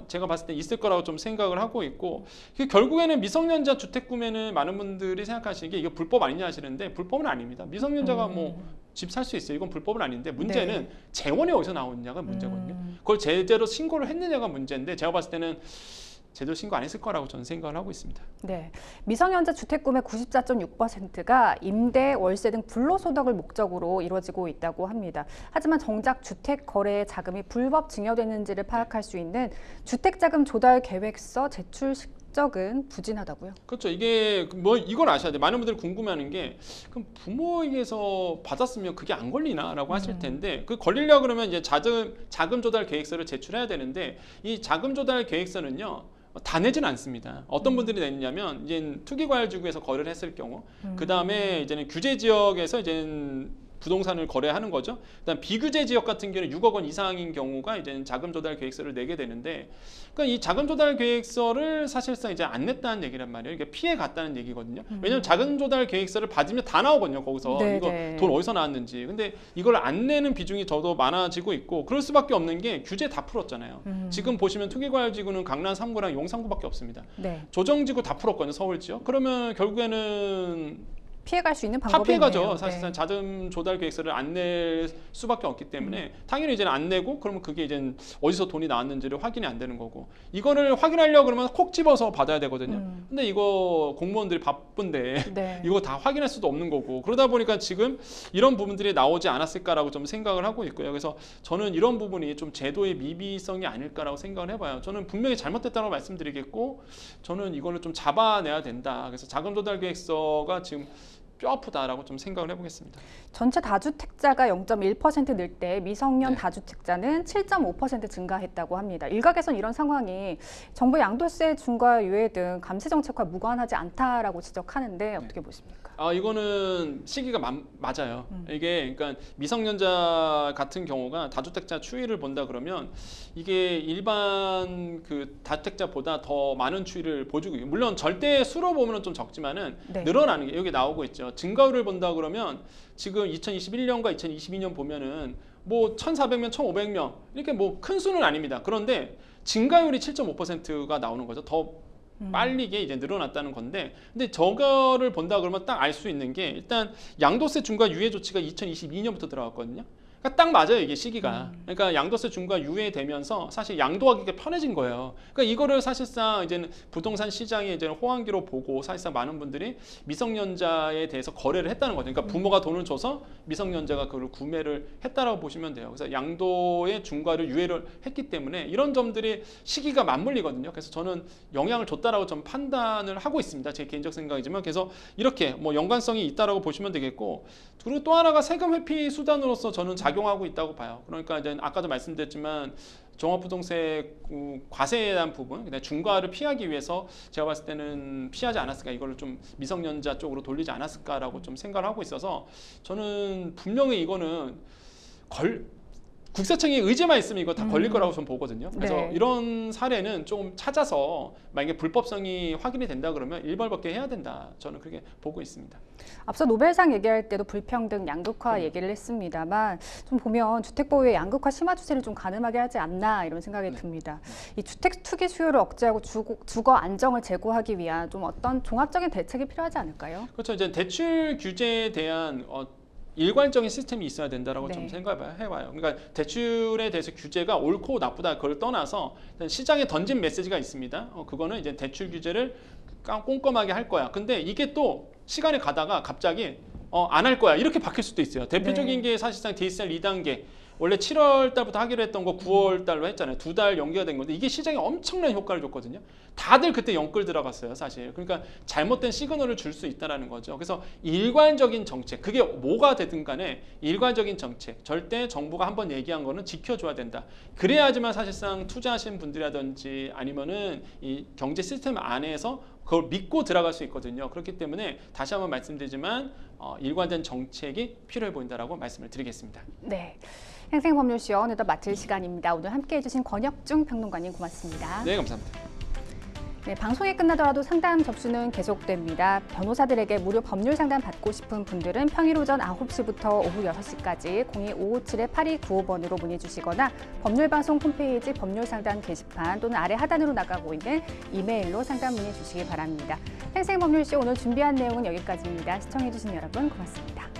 제가 봤을 때 있을 거라고 좀 생각을 하고 있고 결국에는 미성년자 주택 구매는 많은 분들이 생각하시는 게 이게 불법 아니냐 하시는데 불법은 아닙니다. 미성년자가 뭐 집 살 수 있어요. 이건 불법은 아닌데 문제는 네. 재원이 어디서 나오느냐가 문제거든요. 그걸 제대로 신고를 했느냐가 문제인데 제가 봤을 때는 제대로 신고 안 했을 거라고 저는 생각을 하고 있습니다. 네, 미성년자 주택 구매 94.6%가 임대, 월세 등 불로소득을 목적으로 이루어지고 있다고 합니다. 하지만 정작 주택 거래의 자금이 불법 증여되는지를 파악할 수 있는 주택자금 조달 계획서 제출 실적은 부진하다고요? 그렇죠. 이게 뭐 이걸 아셔야 돼요. 많은 분들이 궁금해하는 게 그럼 부모에게서 받았으면 그게 안 걸리나라고 하실 텐데 그 걸리려 그러면 이제 자금 조달 계획서를 제출해야 되는데 이 자금 조달 계획서는요. 다 내지는 않습니다. 어떤 분들이 내느냐면 이제 투기과열지구에서 거래를 했을 경우, 그 다음에 이제는 규제 지역에서 이제는 부동산을 거래하는 거죠. 그다음 비규제 지역 같은 경우는 6억 원 이상인 경우가 이제는 자금 조달 계획서를 내게 되는데, 그러니까 이 자금 조달 계획서를 사실상 이제 안 냈다는 얘기란 말이에요. 이게 피해 갔다는 얘기거든요. 왜냐하면 자금 조달 계획서를 받으면 다 나오거든요. 거기서 네, 이거 네. 돈 어디서 나왔는지. 근데 이걸 안 내는 비중이 저도 많아지고 있고, 그럴 수밖에 없는 게 규제 다 풀었잖아요. 지금 보시면 투기과열지구는 강남 3구랑 용산구밖에 없습니다. 네. 조정지구 다 풀었거든요. 서울 지역. 그러면 결국에는 피해갈 수 있는 다 방법이 피해가죠. 있네요. 사실상 네. 자금 조달 계획서를 안 낼 수밖에 없기 때문에 당연히 이제는 안 내고 그러면 그게 이제 어디서 돈이 나왔는지를 확인이 안 되는 거고 이거를 확인하려고 그러면 콕 집어서 받아야 되거든요. 근데 이거 공무원들이 바쁜데 네. 이거 다 확인할 수도 없는 거고 그러다 보니까 지금 이런 부분들이 나오지 않았을까라고 좀 생각을 하고 있고요. 그래서 저는 이런 부분이 좀 제도의 미비성이 아닐까라고 생각을 해봐요. 저는 분명히 잘못됐다고 말씀드리겠고 저는 이거를 좀 잡아내야 된다. 그래서 자금 조달 계획서가 지금 뼈 아프다라고 좀 생각을 해보겠습니다. 전체 다주택자가 0.1% 늘 때 미성년 네. 다주택자는 7.5% 증가했다고 합니다. 일각에선 이런 상황이 정부 양도세 중과 유예 등 감세 정책과 무관하지 않다라고 지적하는데 어떻게 보십니까? 이거는 시기가 맞아요. 이게 그러니까 미성년자 같은 경우가 다주택자 추이를 본다 그러면 이게 일반 그 다주택자보다 더 많은 추이를 보여주고 있고 물론 절대 수로 보면은 좀 적지만은 네. 늘어나는 게 여기 나오고 있죠. 증가율을 본다 그러면 지금 2021년과 2022년 보면은 뭐 1,400명, 1,500명 이렇게 뭐 큰 수는 아닙니다. 그런데 증가율이 7.5%가 나오는 거죠. 더 빨리게 이제 늘어났다는 건데, 근데 저거를 본다 그러면 딱 알 수 있는 게 일단 양도세 중과 유예 조치가 2022년부터 들어갔거든요. 그러니까 딱 맞아요 이게 시기가. 그러니까 양도세 중과 유예되면서 사실 양도하기가 편해진 거예요. 그러니까 이거를 사실상 이제는 부동산 시장의 이제 호황기로 보고 사실상 많은 분들이 미성년자에 대해서 거래를 했다는 거죠. 그러니까 부모가 돈을 줘서 미성년자가 그걸 구매를 했다라고 보시면 돼요. 그래서 양도의 중과를 유예를 했기 때문에 이런 점들이 시기가 맞물리거든요. 그래서 저는 영향을 줬다라고 좀 판단을 하고 있습니다. 제 개인적 생각이지만 그래서 이렇게 뭐 연관성이 있다라고 보시면 되겠고, 그리고 또 하나가 세금 회피 수단으로서 저는 작용하고 있다고 봐요. 그러니까 이제 아까도 말씀드렸지만 종합부동세 과세에 대한 부분, 그다음에 중과를 피하기 위해서 제가 봤을 때는 피하지 않았을까, 이거를 좀 미성년자 쪽으로 돌리지 않았을까라고 좀 생각을 하고 있어서 저는 분명히 이거는 국세청의 의지만 있으면 이거 다 걸릴 거라고 저는 보거든요. 그래서 네. 이런 사례는 좀 찾아서 만약에 불법성이 확인이 된다 그러면 일벌백계 해야 된다. 저는 그렇게 보고 있습니다. 앞서 노벨상 얘기할 때도 불평등, 양극화 얘기를 했습니다만 좀 보면 주택보유의 양극화 심화 추세를 좀 가늠하게 하지 않나 이런 생각이 듭니다. 이 주택 투기 수요를 억제하고 주거 안정을 제고하기 위한 좀 어떤 종합적인 대책이 필요하지 않을까요? 그렇죠. 이제 대출 규제에 대한 일관적인 시스템이 있어야 된다라고 네. 좀 생각해봐요. 그러니까 대출에 대해서 규제가 옳고 나쁘다 그걸 떠나서 시장에 던진 메시지가 있습니다. 그거는 이제 대출 규제를 꼼꼼하게 할 거야. 근데 이게 또 시간이 가다가 갑자기 안 할 거야 이렇게 바뀔 수도 있어요. 대표적인 게 사실상 DSR 2단계 원래 7월 달부터 하기로 했던 거 9월 달로 했잖아요. 2달 연기가 된 건데 이게 시장에 엄청난 효과를 줬거든요. 다들 그때 영끌 들어갔어요, 사실. 그러니까 잘못된 시그널을 줄 수 있다는 거죠. 그래서 일관적인 정책, 그게 뭐가 되든 간에 일관적인 정책, 절대 정부가 한번 얘기한 거는 지켜줘야 된다. 그래야지만 사실상 투자하신 분들이라든지 아니면은 이 경제 시스템 안에서 그걸 믿고 들어갈 수 있거든요. 그렇기 때문에 다시 한번 말씀드리지만 일관된 정책이 필요해 보인다라고 말씀을 드리겠습니다. 네. 행생법률쇼 어느덧 마칠 시간입니다. 오늘 함께해 주신 권혁중 평론가님 고맙습니다. 네, 감사합니다. 네, 방송이 끝나더라도 상담 접수는 계속됩니다. 변호사들에게 무료 법률 상담 받고 싶은 분들은 평일 오전 9시부터 오후 6시까지 02-557-8295번으로 문의 주시거나 법률방송 홈페이지 법률상담 게시판 또는 아래 하단으로 나가고 있는 이메일로 상담 문의 주시기 바랍니다. 행생법률쇼 오늘 준비한 내용은 여기까지입니다. 시청해 주신 여러분 고맙습니다.